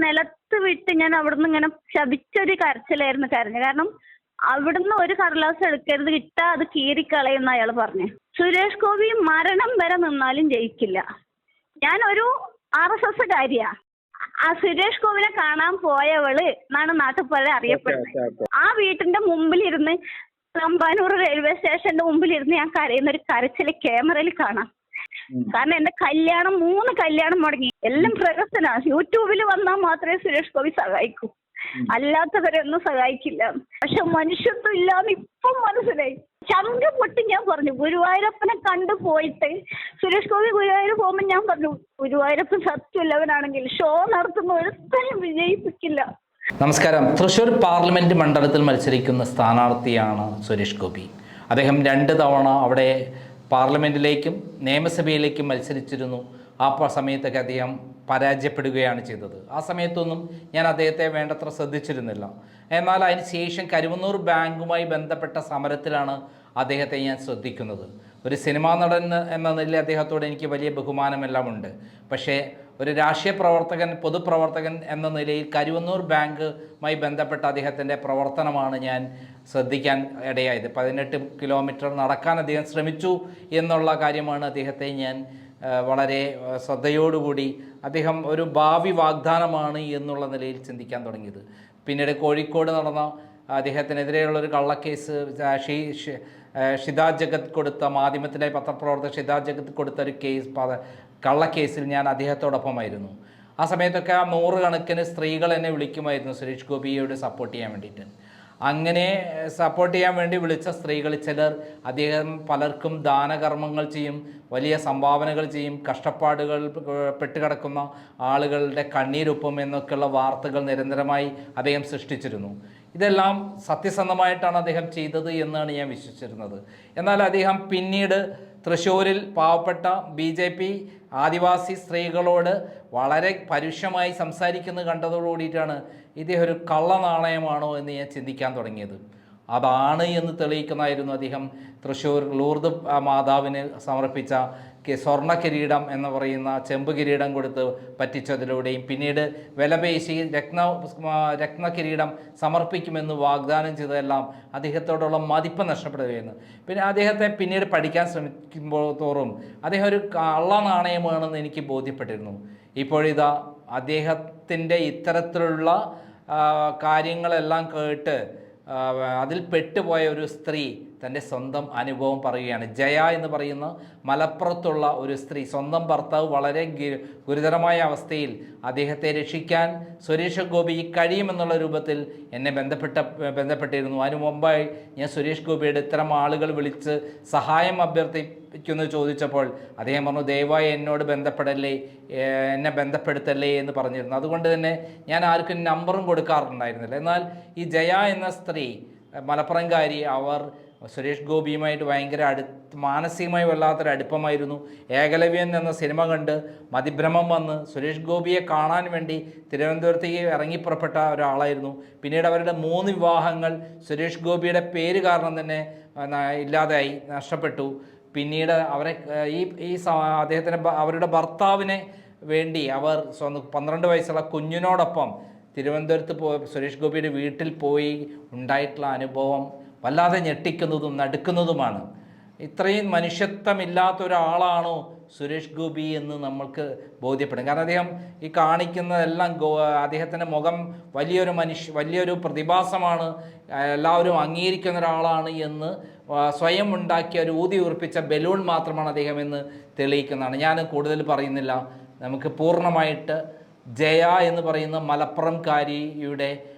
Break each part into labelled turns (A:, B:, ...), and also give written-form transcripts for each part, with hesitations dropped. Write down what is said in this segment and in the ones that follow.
A: നിലത്ത് വിട്ട് ഞാൻ അവിടുന്ന് ഇങ്ങനെ ശപിച്ചൊരു കരച്ചിലായിരുന്നു കരഞ്ഞു. കാരണം അവിടുന്ന് ഒരു കടലാസ് എടുക്കരുത്, ഇട്ടാ അത് കീറിക്കളയുന്ന അയാൾ പറഞ്ഞു. സുരേഷ് ഗോപി മരണം വരെ നിന്നാലും ജയിക്കില്ല. ഞാനൊരു RSS കാരിയാ. ആ സുരേഷ് ഗോപിനെ കാണാൻ പോയവള് എന്നാണ് നാട്ടുപോലെ അറിയപ്പെടുന്നത്. ആ വീട്ടിന്റെ മുമ്പിലിരുന്ന് തമ്പാനൂർ റെയിൽവേ സ്റ്റേഷന്റെ മുമ്പിലിരുന്ന് ഞാൻ കരയുന്ന ഒരു കരച്ചില് ക്യാമറയിൽ കാണാം. കാരണം എന്റെ 3 കല്യാണം മുടങ്ങി. എല്ലാം പ്രഹസനാണ്. യൂട്യൂബിൽ വന്നാൽ മാത്രമേ സുരേഷ് ഗോപി സഹായിക്കൂ, അല്ലാത്തവരൊന്നും സഹായിക്കില്ല. പക്ഷെ മനുഷ്യത്വം ഇല്ലാന്ന് ഇപ്പം മനസ്സിലായി. ചങ്ക പൊട്ടി ഞാൻ പറഞ്ഞു, ഗുരുവായൂരപ്പനെ കണ്ടു പോയിട്ട് സുരേഷ് ഗോപി ഗുരുവായൂർ പോകുമ്പോൾ ഞാൻ പറഞ്ഞു, ഗുരുവായൂരപ്പൻ സത്യമുള്ളവനാണെങ്കിൽ ഷോ നടത്തുന്ന ഒരുത്തരും വിജയിപ്പിക്കില്ല.
B: നമസ്കാരം. തൃശ്ശൂർ പാർലമെൻറ്റ് മണ്ഡലത്തിൽ മത്സരിക്കുന്ന സ്ഥാനാർത്ഥിയാണ് സുരേഷ് ഗോപി. അദ്ദേഹം 2 തവണ അവിടെ പാർലമെൻറ്റിലേക്കും നിയമസഭയിലേക്കും മത്സരിച്ചിരുന്നു. ആ സമയത്തൊക്കെ അദ്ദേഹം പരാജയപ്പെടുകയാണ് ചെയ്തത്. ആ സമയത്തൊന്നും ഞാൻ അദ്ദേഹത്തെ വേണ്ടത്ര ശ്രദ്ധിച്ചിരുന്നില്ല. എന്നാൽ അതിന് ശേഷം കരുവന്നൂർ ബാങ്കുമായി ബന്ധപ്പെട്ട സമരത്തിലാണ് അദ്ദേഹത്തെ ഞാൻ ശ്രദ്ധിക്കുന്നത്. ഒരു സിനിമാ നടൻ എന്ന നിലയിൽ അദ്ദേഹത്തോട് എനിക്ക് വലിയ ബഹുമാനമെല്ലാം ഉണ്ട്. പക്ഷേ ഒരു രാഷ്ട്രീയ പ്രവർത്തകൻ, പൊതുപ്രവർത്തകൻ എന്ന നിലയിൽ കരുവന്നൂർ ബാങ്കുമായി ബന്ധപ്പെട്ട അദ്ദേഹത്തിൻ്റെ പ്രവർത്തനമാണ് ഞാൻ ശ്രദ്ധിക്കാൻ ഇടയായത്. 18 കിലോമീറ്റർ നടക്കാൻ അദ്ദേഹം ശ്രമിച്ചു എന്നുള്ള കാര്യമാണ് അദ്ദേഹത്തെ ഞാൻ വളരെ ശ്രദ്ധയോടുകൂടി അദ്ദേഹം ഒരു ഭാവി വാഗ്ദാനമാണ് എന്നുള്ള നിലയിൽ ചിന്തിക്കാൻ തുടങ്ങിയത്. പിന്നീട് കോഴിക്കോട് നടന്ന അദ്ദേഹത്തിനെതിരെയുള്ളൊരു കള്ളക്കേസ്, ഷിതാജ് ജഗത് കൊടുത്ത, മാധ്യമത്തിലെ പത്രപ്രവർത്തക ഷിതാജ് ജഗത് കൊടുത്ത ഒരു കള്ളക്കേസിൽ ഞാൻ അദ്ദേഹത്തോടൊപ്പമായിരുന്നു. ആ സമയത്തൊക്കെ 100 കണക്കിന് സ്ത്രീകൾ എന്നെ വിളിക്കുമായിരുന്നു സുരേഷ് ഗോപിയോട് സപ്പോർട്ട് ചെയ്യാൻ വേണ്ടിയിട്ട്. അങ്ങനെ സപ്പോർട്ട് ചെയ്യാൻ വേണ്ടി വിളിച്ച സ്ത്രീകൾ ചിലർ അദ്ദേഹം പലർക്കും ദാനകർമ്മങ്ങൾ ചെയ്യും, വലിയ സംഭാവനകൾ ചെയ്യും, കഷ്ടപ്പാടുകൾ പെട്ടുകിടക്കുന്ന ആളുകളുടെ കണ്ണീരൊപ്പം എന്നൊക്കെയുള്ള വാർത്തകൾ നിരന്തരമായി അദ്ദേഹം സൃഷ്ടിച്ചിരുന്നു. ഇതെല്ലാം സത്യസന്ധമായിട്ടാണ് അദ്ദേഹം ചെയ്തത് എന്നാണ് ഞാൻ വിശ്വസിച്ചിരുന്നത്. എന്നാൽ അദ്ദേഹം പിന്നീട് തൃശ്ശൂരിൽ പാവപ്പെട്ട BJP ആദിവാസി സ്ത്രീകളോട് വളരെ പരുഷമായി സംസാരിക്കുന്നത് കണ്ടതോടുകൂടിയിട്ടാണ് ഇദ്ദേഹം ഒരു കള്ളനാണയമാണോ എന്ന് ഞാൻ ചിന്തിക്കാൻ തുടങ്ങിയത്. അതാണ് എന്ന് തെളിയിക്കുന്നതായിരുന്നു അദ്ദേഹം തൃശ്ശൂർ ലൂർദ് മാതാവിന് സമർപ്പിച്ച സ്വർണ്ണ കിരീടം എന്ന് പറയുന്ന ചെമ്പ് കിരീടം കൊടുത്ത് പറ്റിച്ചതിലൂടെയും പിന്നീട് വിലപേശി രത്ന കിരീടം സമർപ്പിക്കുമെന്ന് വാഗ്ദാനം ചെയ്തതെല്ലാം അദ്ദേഹത്തോടുള്ള മതിപ്പ് നഷ്ടപ്പെടുകയായിരുന്നു. പിന്നെ അദ്ദേഹത്തെ പിന്നീട് പഠിക്കാൻ ശ്രമിക്കുമ്പോൾ തോറും അദ്ദേഹം ഒരു കള്ളനാണയമാണെന്ന് എനിക്ക് ബോധ്യപ്പെട്ടിരുന്നു. ഇപ്പോഴിതാ അദ്ദേഹത്തിൻ്റെ ഇത്തരത്തിലുള്ള കാര്യങ്ങളെല്ലാം കേട്ട് അതിൽ പെട്ടുപോയ ഒരു സ്ത്രീ തൻ്റെ സ്വന്തം അനുഭവം പറയുകയാണ്. ജയ എന്ന് പറയുന്ന മലപ്പുറത്തുള്ള ഒരു സ്ത്രീ, സ്വന്തം ഭർത്താവ് വളരെ ഗുരുതരമായ അവസ്ഥയിൽ അദ്ദേഹത്തെ രക്ഷിക്കാൻ സുരേഷ് ഗോപി കഴിയുമെന്നുള്ള രൂപത്തിൽ എന്നെ ബന്ധപ്പെട്ടിരുന്നു. അതിനു മുമ്പായി ഞാൻ സുരേഷ് ഗോപിയുടെ ഇത്തരം ആളുകൾ വിളിച്ച് സഹായം അഭ്യർത്ഥിക്കുന്നു ചോദിച്ചപ്പോൾ അദ്ദേഹം പറഞ്ഞു, ദയവായി എന്നോട് എന്നെ ബന്ധപ്പെടുത്തല്ലേ എന്ന് പറഞ്ഞിരുന്നു. അതുകൊണ്ട് തന്നെ ഞാൻ ആർക്കും നമ്പറും കൊടുക്കാറുണ്ടായിരുന്നില്ല. എന്നാൽ ഈ ജയ എന്ന സ്ത്രീ, മലപ്പുറംകാരി, അവർ സുരേഷ് ഗോപിയുമായിട്ട് ഭയങ്കര മാനസികമായി വല്ലാത്തൊരു അടുപ്പമായിരുന്നു. ഏകലവ്യൻ എന്ന സിനിമ കണ്ട് മതിഭ്രമം വന്ന് സുരേഷ് ഗോപിയെ കാണാൻ വേണ്ടി തിരുവനന്തപുരത്തേക്ക് ഇറങ്ങിപ്പുറപ്പെട്ട ഒരാളായിരുന്നു. പിന്നീട് അവരുടെ 3 വിവാഹങ്ങൾ സുരേഷ് ഗോപിയുടെ പേര് കാരണം തന്നെ ഇല്ലാതായി, നഷ്ടപ്പെട്ടു. പിന്നീട് അവരുടെ ഭർത്താവിനെ വേണ്ടി അവർ 12 വയസ്സുള്ള കുഞ്ഞിനോടൊപ്പം തിരുവനന്തപുരത്ത് സുരേഷ് ഗോപിയുടെ വീട്ടിൽ പോയി ഉണ്ടായിട്ടുള്ള അനുഭവം വല്ലാതെ ഞെട്ടിക്കുന്നതും നടുക്കുന്നതുമാണ്. ഇത്രയും മനുഷ്യത്വമില്ലാത്ത ഒരാളാണോ സുരേഷ് ഗോപി എന്ന് നമ്മൾക്ക് ബോധ്യപ്പെടും. കാരണം അദ്ദേഹം ഈ കാണിക്കുന്നതെല്ലാം അദ്ദേഹത്തിൻ്റെ മുഖം വലിയൊരു പ്രതിഭാസമാണ്, എല്ലാവരും അംഗീകരിക്കുന്ന ഒരാളാണ് എന്ന് സ്വയം ഉണ്ടാക്കിയ ഒരു ഊതി ഉറപ്പിച്ച ബലൂൺ മാത്രമാണ് അദ്ദേഹം എന്ന് തെളിയിക്കുന്നതാണ്. ഞാൻ കൂടുതൽ പറയുന്നില്ല. നമുക്ക് പൂർണ്ണമായിട്ട് ജയ എന്ന് പറയുന്ന മലപ്പുറംകാരിയുടെ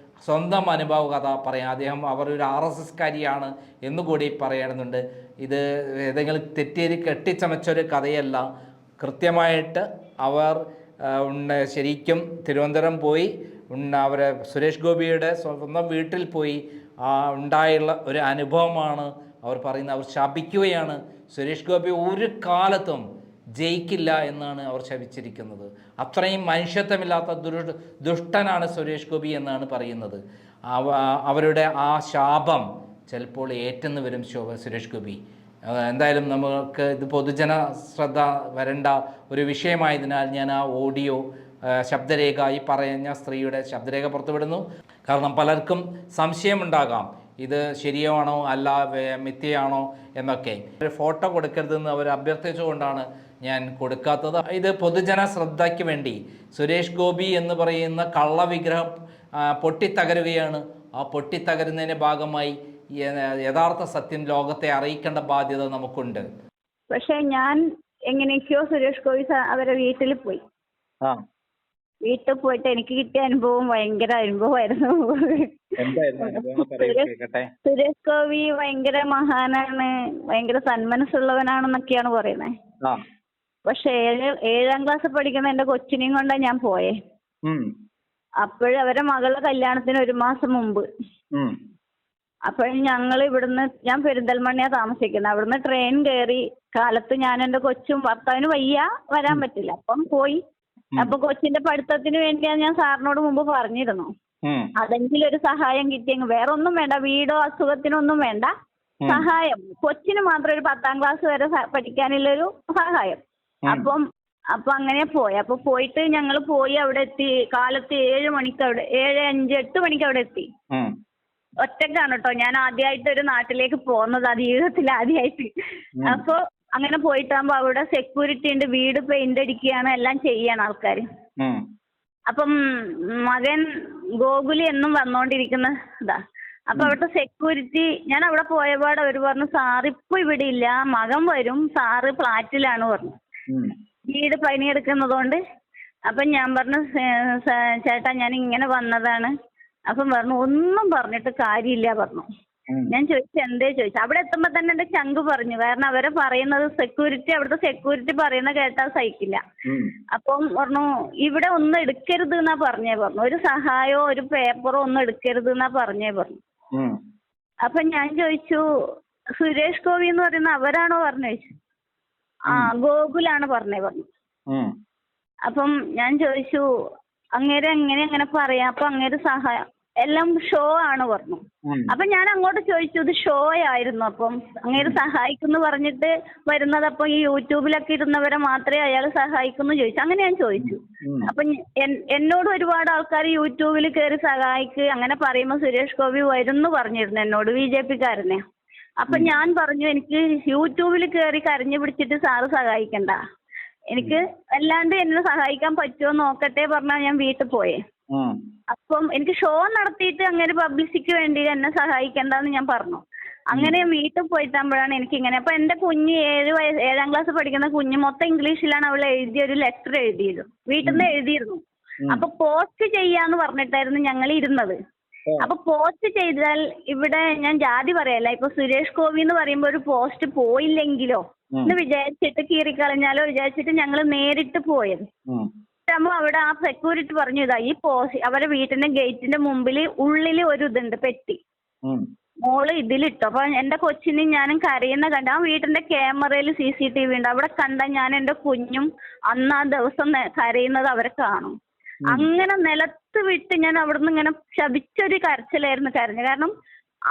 B: സ്വന്തം അനുഭവ കഥ പറയാം. അവർ ഒരു RSS കാരിയാണ് എന്നുകൂടി പറയുന്നുണ്ട്. ഇത് ഏതെങ്കിലും കെട്ടിച്ചമച്ചൊരു കഥയല്ല. കൃത്യമായിട്ട് അവർ ശരിക്കും തിരുവനന്തപുരം പോയി അവരെ സുരേഷ് ഗോപിയുടെ സ്വന്തം വീട്ടിൽ പോയി ഉണ്ടായുള്ള ഒരു അനുഭവമാണ് അവർ പറയുന്നത്. അവർ ശപിക്കുകയാണ്, സുരേഷ് ഗോപി ഒരു കാലത്തും ജയിക്കില്ല എന്നാണ് അവർ ശപിച്ചിരിക്കുന്നത്. അത്രയും മനുഷ്യത്വമില്ലാത്ത ദുഷ്ടനാണ് സുരേഷ് ഗോപി എന്നാണ് പറയുന്നത്. അവരുടെ ആ ശാപം ചിലപ്പോൾ ഏറ്റെന്ന് വരും സുരേഷ് ഗോപി. എന്തായാലും നമുക്ക് ഇത് പൊതുജന ശ്രദ്ധ വരേണ്ട ഒരു വിഷയമായതിനാൽ ഞാൻ ആ ഓഡിയോ ശബ്ദരേഖ, ഈ പറഞ്ഞ സ്ത്രീയുടെ ശബ്ദരേഖ പുറത്തുവിടുന്നു. കാരണം പലർക്കും സംശയമുണ്ടാകാം ഇത് ശരിയാണോ അല്ല മിഥ്യയാണോ എന്നൊക്കെ. ഒരു ഫോട്ടോ കൊടുക്കരുതെന്ന് അവർ അഭ്യർത്ഥിച്ചുകൊണ്ടാണ് ഞാൻ കൊടുക്കാത്തത്. ഇത് പൊതുജന ശ്രദ്ധയ്ക്ക് വേണ്ടി സുരേഷ് ഗോപി എന്ന് പറയുന്ന കള്ളവിഗ്രഹം പൊട്ടിത്തകരുകയാണ്. ആ പൊട്ടിത്തകരുന്നതിൻ്റെ ഭാഗമായി യഥാർത്ഥ സത്യം ലോകത്തെ അറിയിക്കേണ്ട ബാധ്യത നമുക്കുണ്ട്.
A: പക്ഷെ ഞാൻ എങ്ങനെയൊക്കെയോ സുരേഷ് ഗോപി അവരെ വീട്ടിൽ പോയി. വീട്ടിൽ പോയിട്ട് എനിക്ക് കിട്ടിയ അനുഭവം ഭയങ്കര അനുഭവമായിരുന്നു. സുരേഷ് ഗോപി ഭയങ്കര മഹാനാണ്, ഭയങ്കര സന്മനസ്സുള്ളവനാണെന്നൊക്കെയാണ് പറയുന്നത്. പക്ഷെ ഏഴാം ക്ലാസ് പഠിക്കുന്ന എന്റെ കൊച്ചിനെയും കൊണ്ടാണ് ഞാൻ പോയേ. അപ്പോഴവരെ മകളുടെ കല്യാണത്തിന് 1 മാസം മുമ്പ്. അപ്പോഴും ഞങ്ങൾ ഇവിടുന്ന്, ഞാൻ പെരിന്തൽമണ്ണയാ താമസിക്കുന്നത്, അവിടുന്ന് ട്രെയിൻ കയറി. കാലത്ത് ഞാൻ എന്റെ കൊച്ചും, ഭർത്താവിന് വയ്യ, വരാൻ പറ്റില്ല, അപ്പം പോയി. അപ്പൊ കൊച്ചിന്റെ പഠിത്തത്തിന് വേണ്ടിയാണ് ഞാൻ സാറിനോട് മുമ്പ് പറഞ്ഞിരുന്നു. അതെങ്കിലും ഒരു സഹായം കിട്ടിയെങ്കിൽ, വേറെ ഒന്നും വേണ്ട, വീടോ അസുഖത്തിനൊന്നും വേണ്ട, സഹായം കൊച്ചിന് മാത്രം ഒരു 10ാം ക്ലാസ് വരെ പഠിക്കാനുള്ളൊരു സഹായം. അപ്പൊ അങ്ങനെ പോയി. അപ്പൊ പോയിട്ട് ഞങ്ങൾ പോയി, അവിടെ എത്തി. കാലത്ത് 7 മണിക്ക് അവിടെ, 7:05, 8 മണിക്ക് അവിടെ എത്തി. ഒറ്റക്കാണ് കേട്ടോ, ഞാൻ ആദ്യമായിട്ട് ഒരു നാട്ടിലേക്ക് പോകുന്നത്, ജീവിതത്തിൽ ആദ്യമായിട്ട്. അപ്പൊ അങ്ങനെ പോയിട്ടാകുമ്പോ അവിടെ സെക്യൂരിറ്റി ഉണ്ട്, വീട് പെയിന്റ് അടിക്കുകയാണ്, എല്ലാം ചെയ്യാണ് ആൾക്കാർ. അപ്പം മകൻ ഗോകുലി എന്നും വന്നോണ്ടിരിക്കുന്ന ഇതാ. അപ്പൊ അവിടുത്തെ സെക്യൂരിറ്റി, ഞാൻ അവിടെ പോയപാട് അവർ പറഞ്ഞു, സാറിപ്പോ ഇവിടെ ഇല്ല, മകൻ വരും, സാറ് ഫ്ലാറ്റിലാണ് പറഞ്ഞു, വീട് പണിയെടുക്കുന്നതുകൊണ്ട്. അപ്പം ഞാൻ പറഞ്ഞു, ചേട്ടാ ഞാൻ ഇങ്ങനെ വന്നതാണ്. അപ്പം പറഞ്ഞു, ഒന്നും പറഞ്ഞിട്ട് കാര്യമില്ല പറഞ്ഞു. ഞാൻ ചോദിച്ചു എന്തേ ചോദിച്ചു. അവിടെ എത്തുമ്പോ തന്നെ എന്റെ ചങ്ക് പറഞ്ഞു. കാരണം അവരെ പറയുന്നത് അവിടുത്തെ സെക്യൂരിറ്റി പറയുന്ന കേട്ടാൽ സഹിക്കില്ല. അപ്പം പറഞ്ഞു, ഇവിടെ ഒന്നും എടുക്കരുത് എന്നാ പറഞ്ഞു. ഒരു സഹായമോ ഒരു പേപ്പറോ ഒന്നും എടുക്കരുത് എന്നാ പറഞ്ഞു. അപ്പൊ ഞാൻ ചോദിച്ചു, സുരേഷ് ഗോപി എന്ന് പറയുന്ന അവരാണോ പറഞ്ഞു ചോദിച്ചു. ഗോകുലാണ് പറഞ്ഞു. അപ്പം ഞാൻ ചോദിച്ചു, അങ്ങേരെ അങ്ങനെ പറയാം, അപ്പൊ അങ്ങേര് സഹായം എല്ലാം ഷോ ആണ് പറഞ്ഞു. അപ്പൊ ഞാൻ അങ്ങോട്ട് ചോദിച്ചു, ഇത് ഷോ ആയിരുന്നു, അപ്പം അങ്ങേര് സഹായിക്കുന്നു പറഞ്ഞിട്ട് വരുന്നത്, അപ്പൊ ഈ യൂട്യൂബിലൊക്കെ ഇരുന്നവരെ മാത്രമേ അയാൾ സഹായിക്കുന്നു ചോദിച്ചു. അങ്ങനെ ഞാൻ ചോദിച്ചു. അപ്പൊ എന്നോട് ഒരുപാട് ആൾക്കാർ യൂട്യൂബിൽ കയറി സഹായിക്ക് അങ്ങനെ പറയുമ്പോ സുരേഷ് ഗോപി വരുന്നു പറഞ്ഞിരുന്നു എന്നോട്, BJP-കാരനെ. അപ്പൊ ഞാൻ പറഞ്ഞു, എനിക്ക് യൂട്യൂബിൽ കയറി കരഞ്ഞു പിടിച്ചിട്ട് സാറ് സഹായിക്കണ്ട, എനിക്ക് അല്ലാണ്ട് എന്നെ സഹായിക്കാൻ പറ്റുമോ നോക്കട്ടെ പറഞ്ഞാൽ ഞാൻ വീട്ടിൽ പോയേ. അപ്പം എനിക്ക് ഷോ നടത്തിയിട്ട് അങ്ങനെ പബ്ലിസിറ്റിക്ക് വേണ്ടി എന്നെ സഹായിക്കണ്ടെന്ന് ഞാൻ പറഞ്ഞു. അങ്ങനെ വീട്ടിൽ പോയിട്ടാകുമ്പോഴാണ് എനിക്ക് ഇങ്ങനെ. അപ്പൊ എന്റെ കുഞ്ഞ് 7ാം ക്ലാസ് പഠിക്കുന്ന കുഞ്ഞ് മൊത്തം ഇംഗ്ലീഷിലാണ് അവൾ എഴുതിയ ഒരു ലെറ്റർ എഴുതിയത്, വീട്ടിൽ നിന്ന് എഴുതിയിരുന്നു. അപ്പൊ പോസ്റ്റ് ചെയ്യാന്ന് പറഞ്ഞിട്ടായിരുന്നു ഞങ്ങൾ ഇരുന്നത്. അപ്പൊ പോസ്റ്റ് ചെയ്താൽ ഇവിടെ ഞാൻ ജാതി പറയല്ല, ഇപ്പൊ സുരേഷ് ഗോപി എന്ന് പറയുമ്പോ ഒരു പോസ്റ്റ് പോയില്ലെങ്കിലോ എന്ന് വിചാരിച്ചിട്ട്, കീറിക്കളഞ്ഞാലോ വിചാരിച്ചിട്ട് ഞങ്ങൾ നേരിട്ട് പോയത്. അവിടെ ആ സെക്യൂരിറ്റി പറഞ്ഞു, ഇതാ ഈ പോസ്റ്റ് അവരെ വീട്ടിന്റെ ഗേറ്റിന്റെ മുമ്പിൽ ഉള്ളില് ഒരു ഇതുണ്ട് പെട്ടി, മോള് ഇതിലിട്ടോ. അപ്പൊ എന്റെ കൊച്ചിനും ഞാനും കരയുന്ന കണ്ട, ആ വീട്ടിന്റെ ക്യാമറയിൽ CCTV ഉണ്ട്, അവിടെ കണ്ട ഞാൻ എന്റെ കുഞ്ഞും അന്ന് ആ ദിവസം കരയുന്നത് അവരെ കാണും. അങ്ങനെ നിലത്ത് വിട്ട് ഞാൻ അവിടുന്ന് ഇങ്ങനെ ശപിച്ചൊരു കരച്ചിലായിരുന്നു കരഞ്ഞു. കാരണം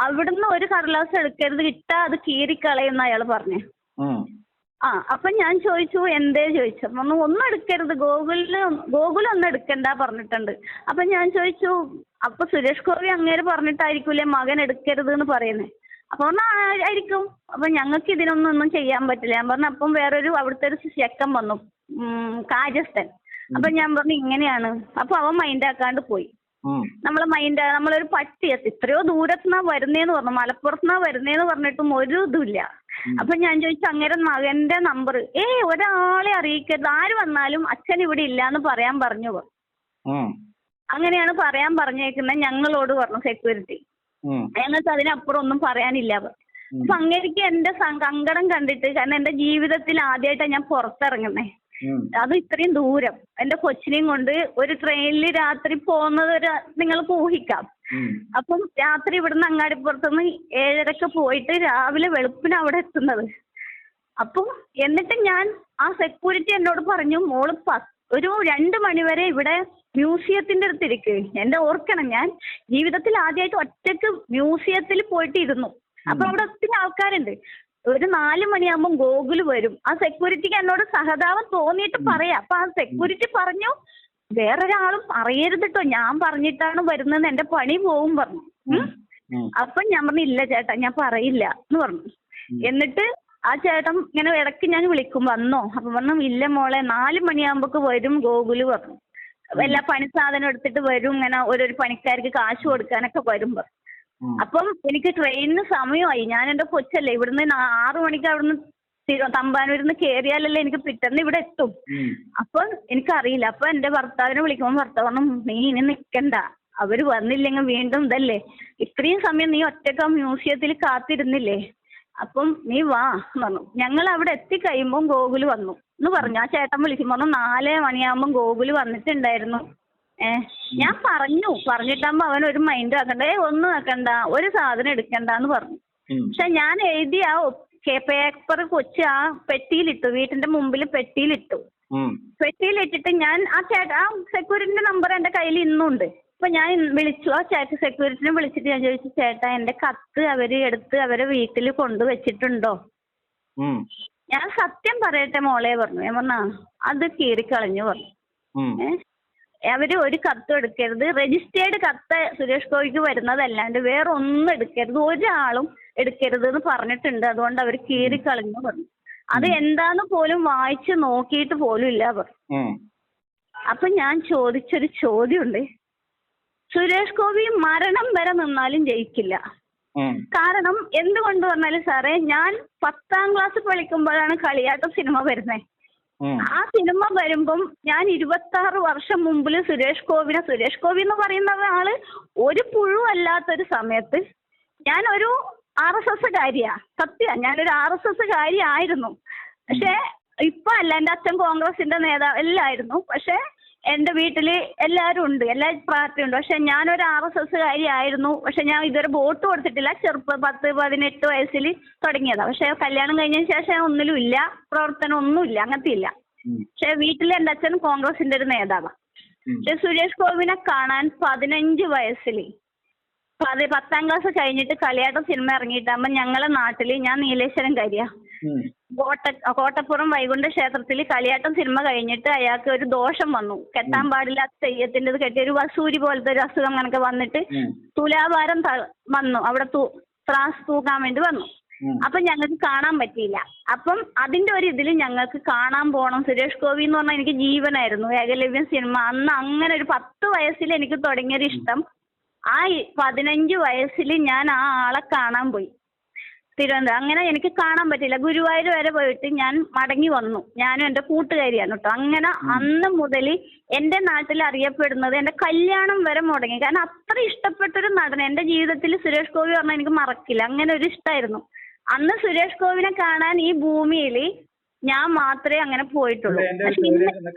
A: അവിടുന്ന് ഒരു കടലാസ് എടുക്കരുത്, കിട്ടാ അത് കീറിക്കളയുന്ന അയാൾ പറഞ്ഞു. അപ്പൊ ഞാൻ ചോദിച്ചു എന്തേ ചോദിച്ചു. ഒന്നും എടുക്കരുത്, ഗോകുലൊന്നും എടുക്കണ്ട പറഞ്ഞിട്ടുണ്ട്. അപ്പൊ ഞാൻ ചോദിച്ചു, അപ്പൊ സുരേഷ് ഗോപി അങ്ങേര് പറഞ്ഞിട്ടായിരിക്കൂലേ മകൻ എടുക്കരുത് എന്ന് പറയുന്നത്. അപ്പൊ ആയിരിക്കും. അപ്പൊ ഞങ്ങൾക്ക് ഇതിനൊന്നും ചെയ്യാൻ പറ്റില്ല. ഞാൻ പറഞ്ഞു, അപ്പം വേറൊരു അവിടുത്തെ ഒരു ചെക്കൻ വന്നു, കാജസ്ഥൻ. അപ്പൊ ഞാൻ പറഞ്ഞു ഇങ്ങനെയാണ്. അപ്പൊ അവൻ മൈൻഡാക്കാണ്ട് പോയി. നമ്മളൊരു പട്ടി എത്രയോ ദൂരത്തുനിന്നാ വരുന്നേന്ന് പറഞ്ഞു, മലപ്പുറത്തുനിന്നാ വരുന്നേന്ന് പറഞ്ഞിട്ടും ഒരു ഇതുമില്ല. അപ്പൊ ഞാൻ ചോദിച്ചു അങ്ങേരെ മകന്റെ നമ്പർ, ഒരാളെ അറിയിക്കരുത്, ആര് വന്നാലും അച്ഛൻ ഇവിടെ ഇല്ലാന്ന് പറയാൻ പറഞ്ഞു. അങ്ങനെയാണ് പറയാൻ പറഞ്ഞേക്കുന്നത് ഞങ്ങളോട് പറഞ്ഞു സെക്യൂരിറ്റി. ഞങ്ങൾക്ക് അതിനപ്പുറം ഒന്നും പറയാനില്ല. അപ്പൊ അങ്ങേക്ക് എന്റെ സങ്കടം കണ്ടിട്ട്, കാരണം എന്റെ ജീവിതത്തിൽ ആദ്യമായിട്ടാണ് ഞാൻ പുറത്തിറങ്ങുന്നേ, അത് ഇത്രയും ദൂരം എന്റെ കൊച്ചിനെയും കൊണ്ട് ഒരു ട്രെയിനിൽ രാത്രി പോകുന്നത് നിങ്ങൾക്ക് ഊഹിക്കാം. അപ്പം രാത്രി ഇവിടുന്ന് അങ്ങാടിപ്പുറത്തുനിന്ന് 7:30 പോയിട്ട് രാവിലെ വെളുപ്പിന് അവിടെ എത്തുന്നത്. അപ്പം എന്നിട്ട് ഞാൻ ആ സെക്യൂരിറ്റി എന്നോട് പറഞ്ഞു, മോള് ഒരു 2 മണിവരെ ഇവിടെ മ്യൂസിയത്തിന്റെ അടുത്ത് ഇരിക്ക്. എന്റെ ഓർക്കണം, ഞാൻ ജീവിതത്തിൽ ആദ്യമായിട്ട് ഒറ്റക്ക് മ്യൂസിയത്തിൽ പോയിട്ട് ഇരുന്നു. അപ്പൊ അവിടെ ഒത്തിരി ആൾക്കാരുണ്ട്. ഒരു 4 മണിയാകുമ്പോൾ ഗോകുല് വരും. ആ സെക്യൂരിറ്റിക്ക് എന്നോട് സഹതാപം തോന്നിയിട്ട് പറയാം. അപ്പൊ ആ സെക്യൂരിറ്റി പറഞ്ഞു, വേറൊരാളും അറിയരുതിട്ടോ, ഞാൻ പറഞ്ഞിട്ടാണ് വരുന്നത്, എന്റെ പണി പോവും പറഞ്ഞു. അപ്പൊ ഞാൻ പറഞ്ഞു ഇല്ല ചേട്ടാ ഞാൻ പറയില്ല എന്ന് പറഞ്ഞു. എന്നിട്ട് ആ ചേട്ടൻ ഇങ്ങനെ ഇടയ്ക്ക് ഞാൻ വിളിക്കും വന്നോ, അപ്പൊ പറഞ്ഞു ഇല്ല മോളെ 4 മണിയാകുമ്പോ വരും ഗോകുല് പറഞ്ഞു. എല്ലാ പണി സാധനം എടുത്തിട്ട് വരും, ഇങ്ങനെ ഓരോരു പണിക്കാർക്ക് കാശ് കൊടുക്കാനൊക്കെ വരും പറഞ്ഞു. അപ്പം എനിക്ക് ട്രെയിനിന് സമയമായി, ഞാൻ എന്റെ കൊച്ചല്ലേ, ഇവിടുന്ന് 6 മണിക്ക് അവിടുന്ന് തമ്പാനൂരിന്ന് കയറിയാലല്ലേ എനിക്ക് പിറ്റേന്ന് ഇവിടെ എത്തും. അപ്പൊ എനിക്കറിയില്ല. അപ്പൊ എന്റെ ഭർത്താവിനെ വിളിക്കുമ്പോൾ ഭർത്താവ് പറഞ്ഞു നീ ഇനി നിക്കണ്ട, അവര് വന്നില്ലെങ്കിൽ വീണ്ടും ഇതല്ലേ, ഇത്രയും സമയം നീ ഒറ്റയ്ക്ക് മ്യൂസിയത്തിൽ കാത്തിരുന്നില്ലേ, അപ്പം നീ വാ എന്ന് പറഞ്ഞു. ഞങ്ങൾ അവിടെ എത്തിക്കഴിയുമ്പോൾ ഗോകുല് വന്നു എന്ന് പറഞ്ഞു. ആ ചേട്ടൻ വിളിക്കുമ്പോൾ 4 മണിയാകുമ്പോൾ ഗോകുല് വന്നിട്ടുണ്ടായിരുന്നു. ഞാൻ പറഞ്ഞിട്ടാകുമ്പോ അവൻ ഒരു മൈൻഡ് ആക്കണ്ട, ഒന്നും ആക്കണ്ട, ഒരു സാധനം എടുക്കണ്ടെന്ന് പറഞ്ഞു. പക്ഷെ ഞാൻ എഴുതിയ പേപ്പർ കൊച്ച് ആ പെട്ടിയിലിട്ടു, വീട്ടിന്റെ മുമ്പിൽ പെട്ടിയിലിട്ടു. പെട്ടിയിലിട്ടിട്ട് ഞാൻ ആ സെക്യൂരിറ്റിന്റെ നമ്പർ എന്റെ കയ്യിൽ ഇന്നുണ്ട്. അപ്പൊ ഞാൻ വിളിച്ചു, ആ സെക്യൂരിറ്റിനെ വിളിച്ചിട്ട് ഞാൻ ചോദിച്ചു ചേട്ടാ എന്റെ കത്ത് അവര് എടുത്ത് അവരെ വീട്ടിൽ കൊണ്ടുവച്ചിട്ടുണ്ടോ? ഞാൻ സത്യം പറയട്ടെ മോളെ പറഞ്ഞു. ഞാൻ പറഞ്ഞ അത് കീറിക്കളഞ്ഞു പറഞ്ഞു. അവര് ഒരു കത്തും എടുക്കരുത്, രജിസ്റ്റേർഡ് കത്ത് സുരേഷ് ഗോപിക്ക് വരുന്നതല്ലാണ്ട് വേറെ ഒന്നും എടുക്കരുത്, ഒരാളും എടുക്കരുത് എന്ന് പറഞ്ഞിട്ടുണ്ട്, അതുകൊണ്ട് അവർ കീറിക്കളഞ്ഞു പറഞ്ഞു. അത് എന്താന്ന് പോലും വായിച്ച് നോക്കിയിട്ട് പോലും ഇല്ല പറഞ്ഞു. അപ്പൊ ഞാൻ ചോദിച്ചൊരു ചോദ്യമുണ്ട്, സുരേഷ് ഗോപി മരണം വരെ നിന്നാലും ജയിക്കില്ല. കാരണം എന്തുകൊണ്ട് പറഞ്ഞാലും സാറേ, ഞാൻ 10ാം ക്ലാസ് പഠിക്കുമ്പോഴാണ് കളിയാട്ടം സിനിമ വരുന്നത്. ആ സിനിമ വരുമ്പം ഞാൻ 26 വർഷം മുമ്പിൽ സുരേഷ് ഗോപി എന്ന് പറയുന്ന ആള് ഒരു പുഴുവല്ലാത്തൊരു സമയത്ത് ഞാനൊരു RSS കാരിയാ, സത്യ ഞാനൊരു RSS കാരി ആയിരുന്നു. പക്ഷെ ഇപ്പൊ അല്ല, എന്റെ അച്ഛൻ കോൺഗ്രസിന്റെ നേതാവ് എല്ലായിരുന്നു. പക്ഷെ എന്റെ വീട്ടില് എല്ലാരും ഉണ്ട്, എല്ലാ പാർട്ടി ഉണ്ട്. പക്ഷെ ഞാനൊരു RSS കാരി ആയിരുന്നു. പക്ഷെ ഞാൻ ഇതുവരെ വോട്ട് കൊടുത്തിട്ടില്ല. 10-18 വയസ്സിൽ തുടങ്ങിയതാ. പക്ഷെ കല്യാണം കഴിഞ്ഞതിന് ശേഷം ഒന്നിലും ഇല്ല, പ്രവർത്തനം ഒന്നുമില്ല, അങ്ങനത്തെ ഇല്ല. പക്ഷെ വീട്ടിൽ എന്റെ അച്ഛൻ കോൺഗ്രസിന്റെ ഒരു നേതാവാ. പക്ഷെ സുരേഷ് ഗോപിനെ കാണാൻ 15 വയസ്സിൽ 10ാം ക്ലാസ് കഴിഞ്ഞിട്ട് കളിയാട്ടം സിനിമ ഇറങ്ങിയിട്ടാകുമ്പോ ഞങ്ങളെ നാട്ടില്, ഞാൻ നീലേശ്വരം കാര്യ, കോട്ടപ്പുറം വൈകുണ്ഠ ക്ഷേത്രത്തിൽ കളിയാട്ടം സിനിമ കഴിഞ്ഞിട്ട് അയാൾക്ക് ഒരു ദോഷം വന്നു. കെട്ടാൻ പാടില്ലാത്ത തെയ്യത്തിൻ്റെത് കെട്ടി ഒരു വസൂരി പോലത്തെ ഒരു അസുഖം കണക്കെ വന്നിട്ട് തുലാഭാരം വന്നു, അവിടെ ത്രാസ് തൂക്കാൻ വേണ്ടി വന്നു. അപ്പൊ ഞങ്ങൾക്ക് കാണാൻ പറ്റിയില്ല. അപ്പം അതിന്റെ ഒരു ഇതിൽ ഞങ്ങൾക്ക് കാണാൻ പോകണം. സുരേഷ് ഗോപി എന്ന് പറഞ്ഞാൽ എനിക്ക് ജീവനായിരുന്നു. ഏകലവ്യം സിനിമ അന്ന് അങ്ങനെ ഒരു 10 വയസ്സിൽ എനിക്ക് തുടങ്ങിയൊരു ഇഷ്ടം. ആ 15 വയസ്സിൽ ഞാൻ ആ ആളെ കാണാൻ പോയി തിരുവനന്തപുരം. അങ്ങനെ എനിക്ക് കാണാൻ പറ്റില്ല. ഗുരുവായൂർ വരെ പോയിട്ട് ഞാൻ മടങ്ങി വന്നു. ഞാനും എൻ്റെ കൂട്ടുകാരിയാണ് കേട്ടോ. അങ്ങനെ അന്ന് മുതൽ എൻ്റെ നാട്ടിൽ അറിയപ്പെടുന്നത് എൻ്റെ കല്യാണം വരെ മുടങ്ങി. കാരണം അത്ര ഇഷ്ടപ്പെട്ടൊരു നടൻ എൻ്റെ ജീവിതത്തിൽ സുരേഷ് ഗോപി പറഞ്ഞാൽ എനിക്ക് മറക്കില്ല. അങ്ങനെ ഒരു ഇഷ്ടമായിരുന്നു. അന്ന് സുരേഷ് ഗോപിനെ കാണാൻ ഈ ഭൂമിയിൽ ഞാൻ മാത്രമേ അങ്ങനെ പോയിട്ടുള്ളൂ.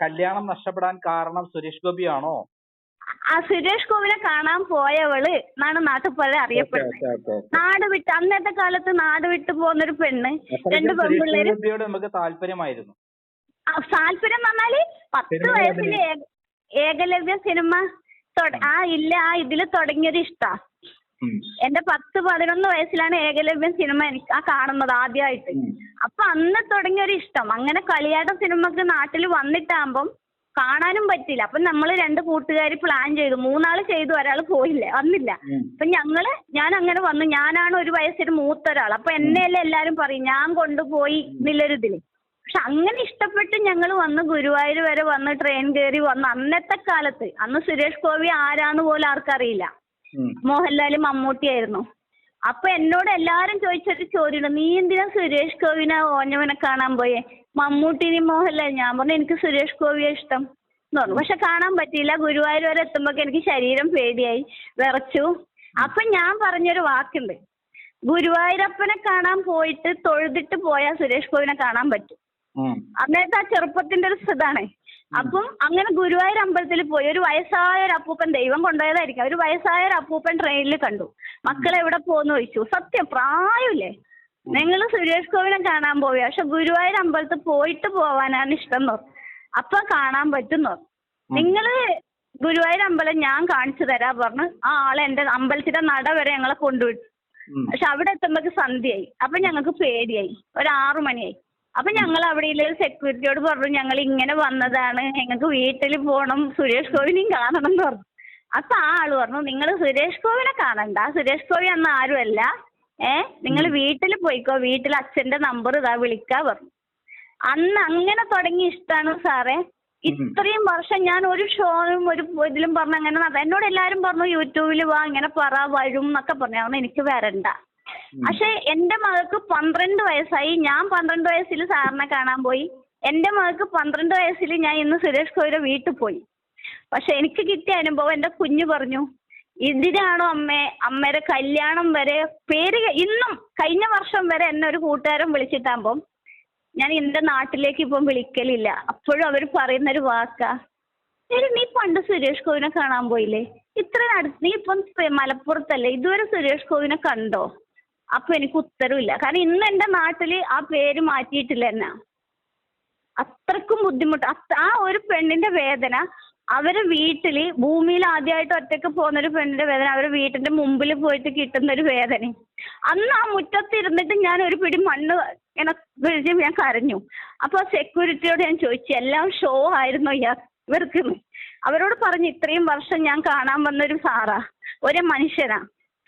C: കല്യാണം നഷ്ടപ്പെടാൻ കാരണം സുരേഷ് ഗോപിയാണോ?
A: ആ സുരേഷ് ഗോപിനെ കാണാൻ പോയവള് എന്നാണ് നാട്ടുപുഴ അറിയപ്പെടുന്നത്. നാട് വിട്ട്, അന്നത്തെ കാലത്ത് നാട് വിട്ട് പോകുന്നൊരു പെണ്ണ്, 2 പെൺപിള്ളേര്.
C: നമുക്ക് താല്പര്യമായിരുന്നു.
A: താല്പര്യം പറഞ്ഞാല് 10 വയസ്സില് ഏകലവ്യ സിനിമ ഇതില് തുടങ്ങിയൊരു ഇഷ്ടാ. എന്റെ 10-11 വയസ്സിലാണ് ഏകലവ്യം സിനിമ എനിക്ക് കാണുന്നത് ആദ്യമായിട്ട്. അപ്പൊ അന്ന് തുടങ്ങിയൊരു ഇഷ്ടം. അങ്ങനെ കളിയാട്ടം സിനിമക്ക് നാട്ടിൽ വന്നിട്ടാകുമ്പം കാണാനും പറ്റില്ല. അപ്പൊ നമ്മള് 2 കൂട്ടുകാർ പ്ലാൻ ചെയ്തു. 3 ആള് ചെയ്തു, ഒരാൾ വന്നില്ല. അപ്പൊ ഞാൻ അങ്ങനെ വന്നു. ഞാനാണ് ഒരു വയസ്സിന് മൂത്ത ഒരാൾ. അപ്പൊ എന്നെയല്ലേ എല്ലാരും പറയും, ഞാൻ കൊണ്ടുപോയി എന്നുള്ളൊരിതില്. പക്ഷെ അങ്ങനെ ഇഷ്ടപ്പെട്ട് ഞങ്ങൾ വന്ന് ഗുരുവായൂർ വരെ വന്ന് ട്രെയിൻ കയറി വന്ന്. അന്നത്തെ കാലത്ത് അന്ന് സുരേഷ് ഗോപി ആരാന്ന് പോലും ആർക്കറിയില്ല. മോഹൻലാൽ മമ്മൂട്ടിയായിരുന്നു. അപ്പൊ എന്നോട് എല്ലാരും ചോദിച്ചൊരു ചോദ്യം, നീ എന്തിനാ സുരേഷ് ഗോപിനെ ഓഞ്ഞവനെ കാണാൻ പോയേ? മമ്മൂട്ടിനി മോഹൻലാൽ. ഞാൻ പറഞ്ഞു എനിക്ക് സുരേഷ് ഗോപിയെ ഇഷ്ടം എന്ന് പറഞ്ഞു. പക്ഷെ കാണാൻ പറ്റിയില്ല. ഗുരുവായൂർ വരെ എത്തുമ്പോഴേക്ക് എനിക്ക് ശരീരം പേടിയായി, വിറച്ചു. അപ്പൊ ഞാൻ പറഞ്ഞൊരു വാക്കുണ്ട്, ഗുരുവായൂരപ്പനെ കാണാൻ പോയിട്ട് തൊഴുതിട്ട് പോയാൽ സുരേഷ് ഗോപിനെ കാണാൻ പറ്റും. അന്നേരത്തെ ആ ചെറുപ്പത്തിന്റെ ഒരു ഇതാണ്. അപ്പം അങ്ങനെ ഗുരുവായൂർ അമ്പലത്തിൽ പോയി. ഒരു വയസ്സായ ഒരു അപ്പൂപ്പൻ, ദൈവം കൊണ്ടുപോയതായിരിക്കും, ഒരു വയസ്സായ ഒരു അപ്പൂപ്പൻ ട്രെയിനിൽ കണ്ടു. മക്കളെ എവിടെ പോകുന്നു ചോദിച്ചു. സത്യം പ്രായമില്ലേ, നിങ്ങൾ സുരേഷ് ഗോപിനെ കാണാൻ പോവുക, പക്ഷെ ഗുരുവായൂർ അമ്പലത്തിൽ പോയിട്ട് പോവാനാണ് ഇഷ്ടം എന്ന് പറഞ്ഞു. അപ്പൊ കാണാൻ പറ്റുന്നു. നിങ്ങള് ഗുരുവായൂർ അമ്പലം ഞാൻ കാണിച്ചു തരാ പറഞ്ഞു. ആ ആളെ എന്റെ അമ്പലത്തിന്റെ നട വരെ ഞങ്ങളെ കൊണ്ടുവിട്ടു. പക്ഷെ അവിടെ എത്തുമ്പോഴേക്ക് സന്ധ്യയായി. അപ്പൊ ഞങ്ങൾക്ക് പേടിയായി. ഒരു 6 മണിയായി. അപ്പൊ ഞങ്ങൾ അവിടെ സെക്യൂരിറ്റിയോട് പറഞ്ഞു ഞങ്ങൾ ഇങ്ങനെ വന്നതാണ്, ഞങ്ങൾക്ക് വീട്ടിൽ പോകണം, സുരേഷ് ഗോപിനെയും കാണണം എന്ന് പറഞ്ഞു. അപ്പൊ ആ ആള് പറഞ്ഞു നിങ്ങൾ സുരേഷ് ഗോപിനെ കാണണ്ട, സുരേഷ് ഗോപി അന്ന് ആരുമല്ല, നിങ്ങൾ വീട്ടിൽ പോയിക്കോ, വീട്ടിൽ അച്ഛന്റെ നമ്പർ ഇതാ വിളിക്കാ പറഞ്ഞു. അന്ന് അങ്ങനെ തുടങ്ങി ഇഷ്ടമാണ് സാറേ. ഇത്രയും വർഷം ഞാൻ ഒരു ഷോയും ഒരു ഇതിലും പറഞ്ഞു അങ്ങനെ എന്നോട് എല്ലാരും പറഞ്ഞു യൂട്യൂബിൽ വാ ഇങ്ങനെ വരും എന്നൊക്കെ പറഞ്ഞു. അതൊന്നും എനിക്ക് വരണ്ട. പക്ഷെ എന്റെ മകൾക്ക് 12 വയസ്സായി. ഞാൻ 12 വയസ്സിൽ സാറിനെ കാണാൻ പോയി. എന്റെ മകൾക്ക് 12 വയസ്സിൽ ഞാൻ ഇന്ന് സുരേഷ് ഗോപിയുടെ വീട്ടിൽ പോയി. പക്ഷെ എനിക്ക് കിട്ടിയ അനുഭവം എന്റെ കുഞ്ഞു പറഞ്ഞു, ഇതിനാണോ അമ്മയുടെ കല്യാണം വരെ പേര് ഇന്നും കഴിഞ്ഞ വർഷം വരെ എന്നെ ഒരു കൂട്ടുകാരൻ വിളിച്ചിട്ടാകുമ്പം ഞാൻ എന്റെ നാട്ടിലേക്ക് ഇപ്പം വിളിക്കലില്ല. അപ്പോഴും അവർ പറയുന്നൊരു വാക്കാ, നീ പണ്ട് സുരേഷ് ഗോപിനെ കാണാൻ പോയില്ലേ, ഇത്രയും അടുത്ത്, നീ ഇപ്പം മലപ്പുറത്തല്ലേ, ഇതുവരെ സുരേഷ് ഗോപിനെ കണ്ടോ? അപ്പൊ എനിക്ക് ഉത്തരവില്ല. കാരണം ഇന്ന് എന്റെ നാട്ടില് ആ പേര് മാറ്റിയിട്ടില്ല എന്നാ. അത്രക്കും ബുദ്ധിമുട്ട്. ആ ഒരു പെണ്ണിന്റെ വേദന അവരെ വീട്ടില് ഭൂമിയിൽ ആദ്യമായിട്ട് ഒറ്റയ്ക്ക് പോകുന്നൊരു പെണ്ണിന്റെ വേദന അവരെ വീട്ടിന്റെ മുമ്പിൽ പോയിട്ട് കിട്ടുന്ന ഒരു വേദന. അന്ന് ആ മുറ്റത്തിരുന്നിട്ട് ഞാൻ ഒരു പിടി മണ്ണ് ഇങ്ങനെ ഞാൻ കരഞ്ഞു. അപ്പൊ സെക്യൂരിറ്റിയോട് ഞാൻ ചോദിച്ചു എല്ലാം ഷോ ആയിരുന്നോ ഇവർക്ക്? അവരോട് പറഞ്ഞു ഇത്രയും വർഷം ഞാൻ കാണാൻ വന്നൊരു സാറാ, ഒരു മനുഷ്യനാ.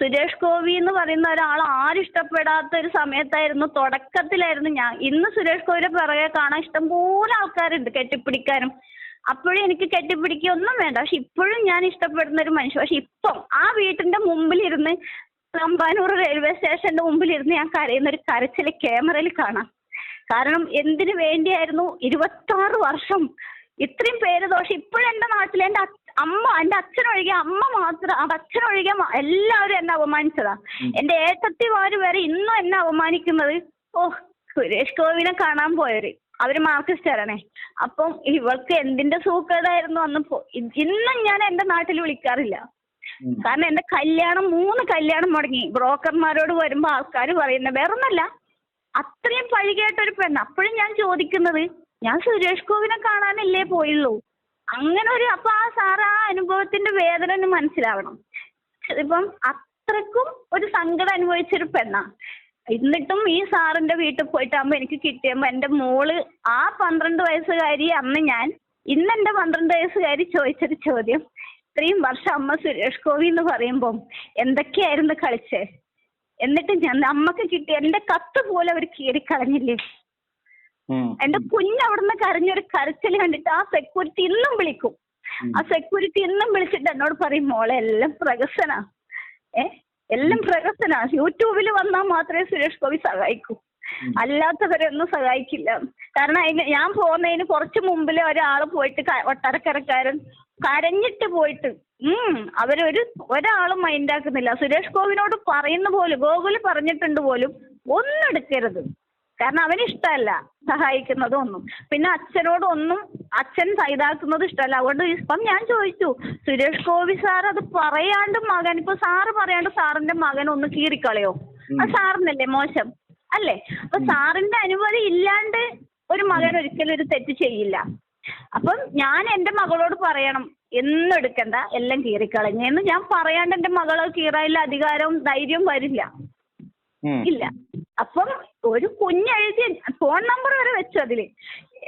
A: സുരേഷ് ഗോപി എന്ന് പറയുന്ന ഒരാൾ ആരും ഇഷ്ടപ്പെടാത്ത ഒരു സമയത്തായിരുന്നു, തുടക്കത്തിലായിരുന്നു ഞാൻ. ഇന്ന് സുരേഷ് ഗോപിയുടെ പിറകെ കാണാൻ ഇഷ്ടംപോലെ ആൾക്കാരുണ്ട് കെട്ടിപ്പിടിക്കാനും. അപ്പോഴും എനിക്ക് കെട്ടിപ്പിടിക്കൊന്നും വേണ്ട. പക്ഷെ ഇപ്പോഴും ഞാൻ ഇഷ്ടപ്പെടുന്ന ഒരു മനുഷ്യൻ. പക്ഷെ ഇപ്പം ആ വീട്ടിന്റെ മുമ്പിലിരുന്ന് തമ്പാനൂർ റെയിൽവേ സ്റ്റേഷന്റെ മുമ്പിലിരുന്ന് ഞാൻ കരയുന്ന ഒരു കരച്ചിൽ ക്യാമറയിൽ കാണാം. കാരണം എന്തിനു വേണ്ടിയായിരുന്നു 26 വർഷം ഇത്രയും പേര് ദോഷം. ഇപ്പോഴും എന്റെ നാട്ടിൽ എന്റെ അച്ഛനൊഴികെ അമ്മ മാത്രം, അച്ഛനൊഴികെ എല്ലാവരും എന്നെ അപമാനിച്ചതാ. എന്റെ ഏട്ടത്തിമാര് വരെ ഇന്നും എന്നെ അപമാനിക്കുന്നത് സുരേഷ് ഗോപിനെ കാണാൻ പോയവര്, അവര് മാർക്സിസ്റ്റാണേ. അപ്പം ഇവൾക്ക് എന്തിന്റെ സൂക്കേടായിരുന്നു അന്ന്. ഇന്നും ഞാൻ എന്റെ നാട്ടിൽ വിളിക്കാറില്ല. കാരണം എന്റെ 3 കല്യാണം മുടങ്ങി. ബ്രോക്കർമാരോട് വരുമ്പോ ആൾക്കാർ പറയുന്നത് വേറൊന്നല്ല, അത്രയും പഴികേട്ടൊരു പെണ്ണ്. അപ്പോഴും ഞാൻ ചോദിക്കുന്നത് ഞാൻ സുരേഷ് ഗോപിനെ കാണാനല്ലേ പോയുള്ളൂ. അങ്ങനെ ഒരു അപ്പൊ ആ സാർ ആ അനുഭവത്തിന്റെ വേദന ഒന്ന് മനസ്സിലാവണം. ഇപ്പം അത്രക്കും ഒരു സങ്കടം അനുഭവിച്ചൊരു പെണ്ണാ. എന്നിട്ടും ഈ സാറിന്റെ വീട്ടിൽ പോയിട്ടാകുമ്പോ എനിക്ക് കിട്ടിയപ്പോ എന്റെ മോള് ആ 12 വയസ്സുകാരി അന്ന് ഞാൻ, ഇന്ന് എന്റെ 12 വയസ്സുകാരി ചോദിച്ചൊരു ചോദ്യം, ഇത്രയും വർഷം അമ്മ സുരേഷ് ഗോപി എന്ന് പറയുമ്പം എന്തൊക്കെയായിരുന്നു കളിച്ചേ, എന്നിട്ട് ഞാൻ അമ്മക്ക് കിട്ടിയ എന്റെ കത്ത് പോലെ അവർ കീറിക്കളഞ്ഞില്ലേ. എന്റെ കുഞ്ഞവിടുന്ന് കരഞ്ഞൊരു കരച്ചിൽ കണ്ടിട്ട് ആ സെക്യൂരിറ്റി ഇന്നും വിളിക്കും. ആ സെക്യൂരിറ്റി ഇന്നും വിളിച്ചിട്ട് എന്നോട് പറയും മോളെ എല്ലാം പ്രഹസനാ, എല്ലാം പ്രഹസനാ, യൂട്യൂബിൽ വന്നാൽ മാത്രമേ സുരേഷ് ഗോപി സഹായിക്കൂ, അല്ലാത്തവരെ ഒന്നും സഹായിക്കില്ല. കാരണം ഞാൻ പോകുന്നതിന് കുറച്ച് മുമ്പിലെ ഒരാള് പോയിട്ട് ഒട്ടരക്കരക്കാരൻ കരഞ്ഞിട്ട് പോയിട്ട് ഒരാളും മൈൻഡാക്കുന്നില്ല. സുരേഷ് ഗോപിനോട് പറയുന്ന പോലും, ഗോകുല് പറഞ്ഞിട്ടുണ്ട് പോലും ഒന്നും എടുക്കരുത്, കാരണം അവനിഷ്ടമല്ല സഹായിക്കുന്നതും ഒന്നും. പിന്നെ അച്ഛനോടൊന്നും അച്ഛൻ ഇതാക്കുന്നത് ഇഷ്ടമല്ല. അതുകൊണ്ട് ഇപ്പം ഞാൻ ചോദിച്ചു സുരേഷ് ഗോപി സാർ അത് പറയാണ്ട് മകൻ, ഇപ്പൊ സാറ് പറയാണ്ട് സാറിന്റെ മകൻ ഒന്ന് കീറിക്കളയോ? അത് സാറിനല്ലേ മോശം അല്ലേ? അപ്പൊ സാറിന്റെ അനുമതി ഇല്ലാണ്ട് ഒരു മകൻ ഒരിക്കലും ഒരു തെറ്റ് ചെയ്യില്ല. അപ്പം ഞാൻ എന്റെ മകളോട് പറയണം എന്നും എടുക്കണ്ട, എല്ലാം കീറിക്കളഞ്ഞെന്ന് ഞാൻ പറയാണ്ട് എന്റെ മകളെ കീറാനുള്ള അധികാരവും ധൈര്യവും വരില്ല, ഇല്ല. അപ്പം ഒരു കുഞ്ഞെഴുതിയ ഫോൺ നമ്പർ വരെ വെച്ചു. അതില്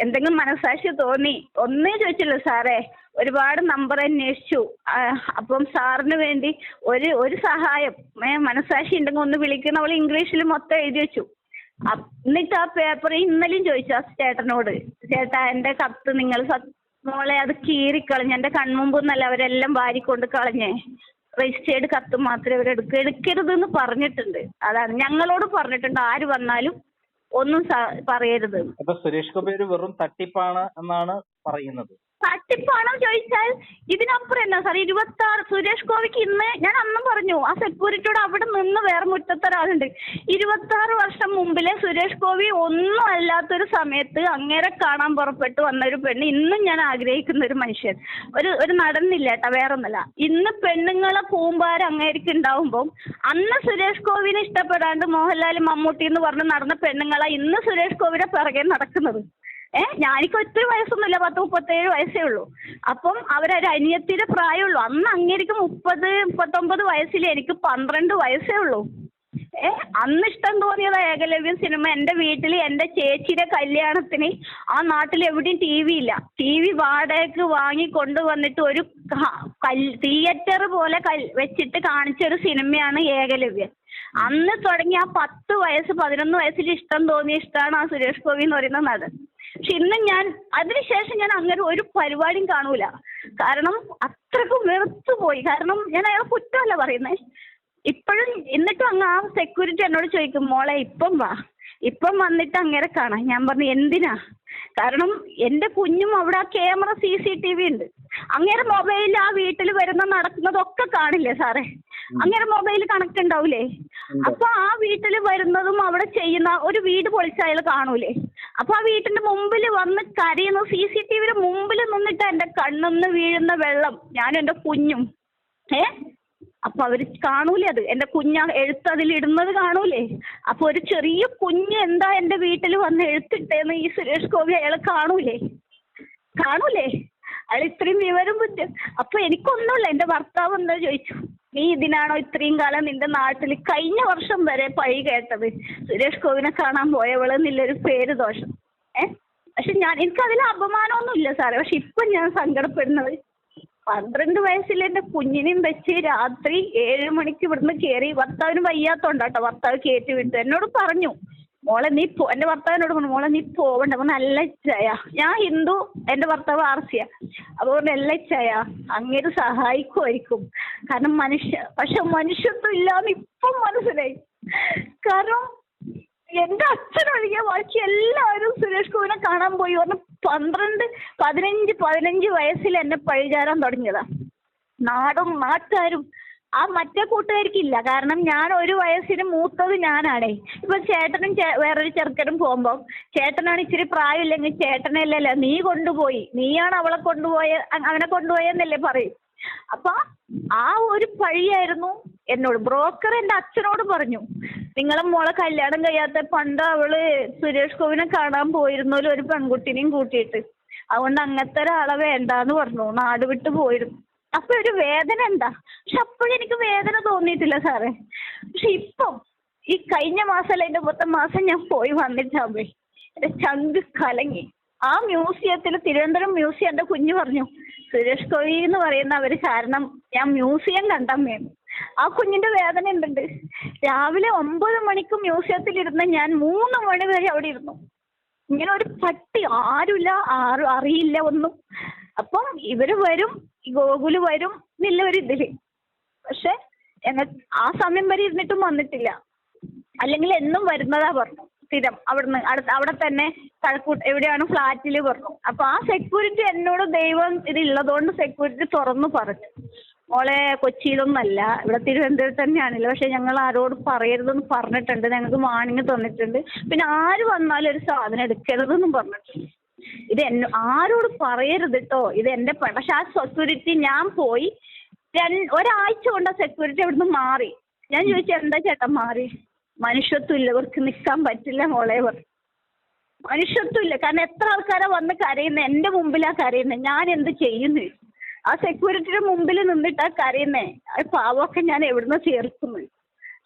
A: എന്തെങ്കിലും മനസാക്ഷി തോന്നി ഒന്നേ ചോദിച്ചില്ല സാറേ, ഒരുപാട് നമ്പർ അന്വേഷിച്ചു. അപ്പം സാറിന് വേണ്ടി ഒരു സഹായം മനസാക്ഷി ഉണ്ടെങ്കിൽ ഒന്ന് വിളിക്കണം. അവൾ ഇംഗ്ലീഷിൽ മൊത്തം എഴുതി വെച്ചു. എന്നിട്ട് ആ പേപ്പർ ഇന്നലെയും ചോദിച്ചു ആ ചേട്ടനോട്, ചേട്ടാ എന്റെ കത്ത് നിങ്ങൾ മോളെ അത് കീറിക്കളഞ്ഞ് എന്റെ കൺമുമ്പ് എന്നല്ല അവരെല്ലാം വാരിക്കൊണ്ട് കളഞ്ഞേ, രജിസ്റ്റേർഡ് കത്ത് മാത്രമേ അവർ എടുക്കരുത് എന്ന് പറഞ്ഞിട്ടുണ്ട്. അതാണ് ഞങ്ങളോട് പറഞ്ഞിട്ടുണ്ട്, ആര് വന്നാലും ഒന്നും പറയരുത്.
C: അപ്പൊ സുരേഷ് ഗോപി ഒരു വെറും തട്ടിപ്പാണ് എന്നാണ് പറയുന്നത്.
A: തട്ടിപ്പാണോ ചോദിച്ചാൽ ഇതിനപ്പുറം എന്നാ സാർ. 26 സുരേഷ് ഗോപിക്ക് ഇന്ന് ഞാൻ അന്നും പറഞ്ഞു ആ സെക്യൂരിറ്റിയോട് അവിടെ നിന്ന് വേറെ മുറ്റത്തൊരാളുണ്ട്. 26 വർഷം മുമ്പിലെ സുരേഷ് ഗോപി ഒന്നും അല്ലാത്തൊരു സമയത്ത് അങ്ങേരെ കാണാൻ പുറപ്പെട്ടു വന്നൊരു പെണ്ണ്, ഇന്നും ഞാൻ ആഗ്രഹിക്കുന്ന ഒരു മനുഷ്യൻ, ഒരു നടന്നില്ല കേട്ടാ, വേറൊന്നല്ല. ഇന്ന് പെണ്ണുങ്ങളെ കൂമ്പാരം അങ്ങേർക്ക് ഉണ്ടാവുമ്പോൾ അന്ന് സുരേഷ് ഗോപിനെ ഇഷ്ടപ്പെടാണ്ട് മോഹൻലാൽ മമ്മൂട്ടി എന്ന് പറഞ്ഞ് നടന്ന പെണ്ണുങ്ങളാ ഇന്ന് സുരേഷ് ഗോപിയുടെ പിറകെ നടക്കുന്നത്. ഞാനിക്ക് ഒത്തിരി വയസ്സൊന്നുമില്ല, 37 വയസ്സേ ഉള്ളൂ. അപ്പം അവരൊരു അനിയത്തിയുടെ പ്രായമുള്ളൂ. അന്ന് അങ്ങേർക്ക് 30-39 വയസ്സിൽ എനിക്ക് 12 വയസ്സേ ഉള്ളൂ. അന്ന് ഇഷ്ടം തോന്നിയത് ഏകലവ്യം സിനിമ. എൻ്റെ വീട്ടിൽ എൻ്റെ ചേച്ചിയുടെ കല്യാണത്തിന് ആ നാട്ടിൽ എവിടെയും ടി വി ഇല്ല. ടി വി വാടകയ്ക്ക് വാങ്ങി കൊണ്ടുവന്നിട്ട് ഒരു തിയേറ്റർ പോലെ വെച്ചിട്ട് കാണിച്ച ഒരു സിനിമയാണ് ഏകലവ്യം. അന്ന് തുടങ്ങി ആ 10 വയസ്സ് 11 വയസ്സിൽ ഇഷ്ടം തോന്നിയ ഇഷ്ടമാണ് ആ സുരേഷ് ഗോപി എന്ന് പറയുന്ന നടൻ. പക്ഷെ ഇന്ന് ഞാൻ അതിനുശേഷം ഞാൻ അങ്ങനെ ഒരു പരിപാടിയും കാണൂല. കാരണം അത്രക്കും വെറുത്തു പോയി. കാരണം ഞാൻ അയാളെ കുറ്റമല്ല പറയുന്നത്. ഇപ്പോഴും എന്നിട്ടും അങ്ങ് ആ സെക്യൂരിറ്റി എന്നോട് ചോദിക്കും, മോളെ ഇപ്പം വാ, ഇപ്പം വന്നിട്ട് അങ്ങനെ കാണാം. ഞാൻ പറഞ്ഞു എന്തിനാ? കാരണം എൻ്റെ കുഞ്ഞും അവിടെ ആ ക്യാമറ CCTV ഉണ്ട്. അങ്ങനെ മൊബൈലിൽ ആ വീട്ടിൽ വരുന്ന നടക്കുന്നതൊക്കെ കാണില്ലേ സാറേ? അങ്ങനെ മൊബൈൽ കണക്ട് ഉണ്ടാവൂലേ? അപ്പൊ ആ വീട്ടിൽ വരുന്നതും അവിടെ ചെയ്യുന്ന ഒരു വീട് പൊളിച്ച അയാൾ കാണൂലേ? അപ്പൊ ആ വീട്ടിന്റെ മുമ്പിൽ വന്ന് കരയുന്നു. CCTVയുടെ മുമ്പിൽ നിന്നിട്ട് എൻ്റെ കണ്ണിന്ന് വീഴുന്ന വെള്ളം ഞാനും എൻ്റെ കുഞ്ഞും അപ്പൊ അവര് കാണൂലേ? അത് എൻ്റെ കുഞ്ഞ് എഴുത്ത് അതിലിടുന്നത് കാണൂലേ? അപ്പൊ ഒരു ചെറിയ കുഞ്ഞ് എന്താ എൻ്റെ വീട്ടിൽ വന്ന് എഴുത്തിട്ടേന്ന് ഈ സുരേഷ് ഗോപി അയാൾ കാണൂലേ? അയാൾ ഇത്രയും വിവരം ബുദ്ധി. അപ്പൊ എനിക്കൊന്നുമില്ല. എൻ്റെ ഭർത്താവ് എന്താ ചോദിച്ചു, നീ ഇതിനാണോ ഇത്രയും കാലം നിന്റെ നാട്ടിൽ കഴിഞ്ഞ വർഷം വരെ പഴി കേട്ടത് സുരേഷ് ഗോപിനെ കാണാൻ പോയവളെന്നുള്ളൊരു പേര് ദോഷം? പക്ഷെ എനിക്കതിൽ അപമാനമൊന്നുമില്ല സാറേ. പക്ഷെ ഇപ്പൊ ഞാൻ സങ്കടപ്പെടുന്നത് 12 വയസ്സിൽ എൻ്റെ കുഞ്ഞിനെയും വെച്ച് രാത്രി 7 മണിക്ക് ഇവിടുന്ന് കയറി. ഭർത്താവിന് വയ്യാത്തോണ്ടാട്ടോ ഭർത്താവ് കയറ്റി വിട്ടു. എന്നോട് പറഞ്ഞു, മോളെ നീ എൻ്റെ ഭർത്താവിനോട് പറഞ്ഞു, മോളെ നീ പോവണ്ട. അപ്പൊ നല്ല ഇച്ഛായ, ഞാൻ ഹിന്ദു, എൻ്റെ ഭർത്താവ് ആർസിയ. അപ്പൊ നല്ല ഇച്ഛായ അങ്ങനെ സഹായിക്കുമായിരിക്കും. കാരണം പക്ഷെ മനുഷ്യത്വം ഇല്ലാന്ന് ഇപ്പം മനസ്സിലായി. കാരണം എൻ്റെ അച്ഛനൊഴികെ ബാക്കി എല്ലാവരും സുരേഷ് ഗോപിനെ കാണാൻ പോയി. പറഞ്ഞു 15 വയസ്സിൽ എന്നെ പഴിചാരാൻ തുടങ്ങിയതാ. നാടും നാട്ടുകാരും. ആ മറ്റേ കൂട്ടുകാർക്കില്ല. കാരണം ഞാൻ 1 വയസ്സിന് മൂത്തത് ഞാനാണേ. ഇപ്പൊ ചേട്ടനും വേറൊരു ചെറുക്കനും പോകുമ്പോ ചേട്ടനാണ് ഇച്ചിരി പ്രായമില്ലെങ്കിൽ ചേട്ടനല്ലല്ലോ നീ കൊണ്ടുപോയി, നീയാണ് അവളെ അവനെ കൊണ്ടുപോയെന്നല്ലേ പറയും. അപ്പൊ ആ ഒരു പഴിയായിരുന്നു എന്നോട്. ബ്രോക്കർ എൻ്റെ അച്ഛനോട് പറഞ്ഞു, നിങ്ങളെ മോളെ കല്യാണം കഴിയാത്ത പണ്ട് അവള് സുരേഷ് ഗോപിനെ കാണാൻ പോയിരുന്നല്ലോ ഒരു പെൺകുട്ടിനെയും കൂട്ടിയിട്ട്, അതുകൊണ്ട് അങ്ങനത്തെ ഒരാളെ വേണ്ടാന്ന് പറഞ്ഞു, നാട് വിട്ട് പോയിരുന്നു. അപ്പൊ ഒരു വേദന എന്താ? പക്ഷെ അപ്പോഴെനിക്ക് വേദന തോന്നിയിട്ടില്ല സാറേ. പക്ഷെ ഇപ്പം ഈ കഴിഞ്ഞ മാസം അല്ല അതിന്റെ മുമ്പത്തെ മാസം ഞാൻ പോയി വന്നിട്ടാകുമ്പേ എന്റെ ചങ്ക് കലങ്ങി. ആ മ്യൂസിയത്തിൽ, തിരുവനന്തപുരം മ്യൂസിയം, എൻ്റെ കുഞ്ഞു പറഞ്ഞു സുരേഷ് ഗോപി എന്ന് പറയുന്നവര് കാരണം ഞാൻ മ്യൂസിയം കണ്ടാൻ വേണം. ആ കുഞ്ഞിന്റെ വേദന എന്തുണ്ട്? രാവിലെ 9 മണിക്ക് മ്യൂസിയത്തിലിരുന്ന ഞാൻ 3 മണി വരെ അവിടെ ഇരുന്നു. ഇങ്ങനെ ഒരു പട്ടി, ആരുമില്ല, അറിയില്ല ഒന്നും. അപ്പം ഇവര് വരും, ഗോകുല് വരും എന്നില്ലൊരിതില്. പക്ഷെ ആ സമയം വരെ ഇരുന്നിട്ടും വന്നിട്ടില്ല. അല്ലെങ്കിൽ എന്നും വരുന്നതാ പറഞ്ഞു. സ്ഥിരം അവിടുന്ന് അവിടെ തന്നെ എവിടെയാണ് ഫ്ലാറ്റിൽ പറഞ്ഞു. അപ്പൊ ആ സെക്യൂരിറ്റി എന്നോട് ദൈവം ഇതുള്ളതുകൊണ്ട് സെക്യൂരിറ്റി തുറന്നു പറഞ്ഞു, മോളെ കൊച്ചിയിലൊന്നല്ല, ഇവിടെ തിരുവനന്തപുരത്ത് തന്നെയാണല്ലോ, പക്ഷെ ഞങ്ങൾ ആരോട് പറയരുതെന്ന് പറഞ്ഞിട്ടുണ്ട്, ഞങ്ങൾക്ക് വാണിംഗ് തന്നിട്ടുണ്ട്, പിന്നെ ആര് വന്നാലും ഒരു സാധനം എടുക്കരുതെന്നും പറഞ്ഞിട്ടുണ്ട്. ഇത് ആരോട് പറയരുത് കേട്ടോ, ഇത് എൻ്റെ. പക്ഷെ ആ സെക്യൂരിറ്റി ഞാൻ പോയി ഒരാഴ്ച കൊണ്ട് ആ സെക്യൂരിറ്റി അവിടുന്ന് മാറി. ഞാൻ ചോദിച്ചു, എന്താ ചേട്ടാ മാറി? മനുഷ്യത്വം ഇല്ല, ഇവർക്ക് നിൽക്കാൻ പറ്റില്ല മോളെ പറഞ്ഞു. മനുഷ്യത്വം ഇല്ല. കാരണം എത്ര ആൾക്കാരാ വന്ന് കരയുന്നത്, എൻ്റെ മുമ്പിലാ കരയുന്നത്, ഞാൻ എന്ത് ചെയ്യുന്നു? ആ സെക്യൂരിറ്റിയുടെ മുമ്പിൽ നിന്നിട്ടാ കരയുന്നേ. ആ പാവമൊക്കെ ഞാൻ എവിടുന്ന് ചേർക്കുന്നു?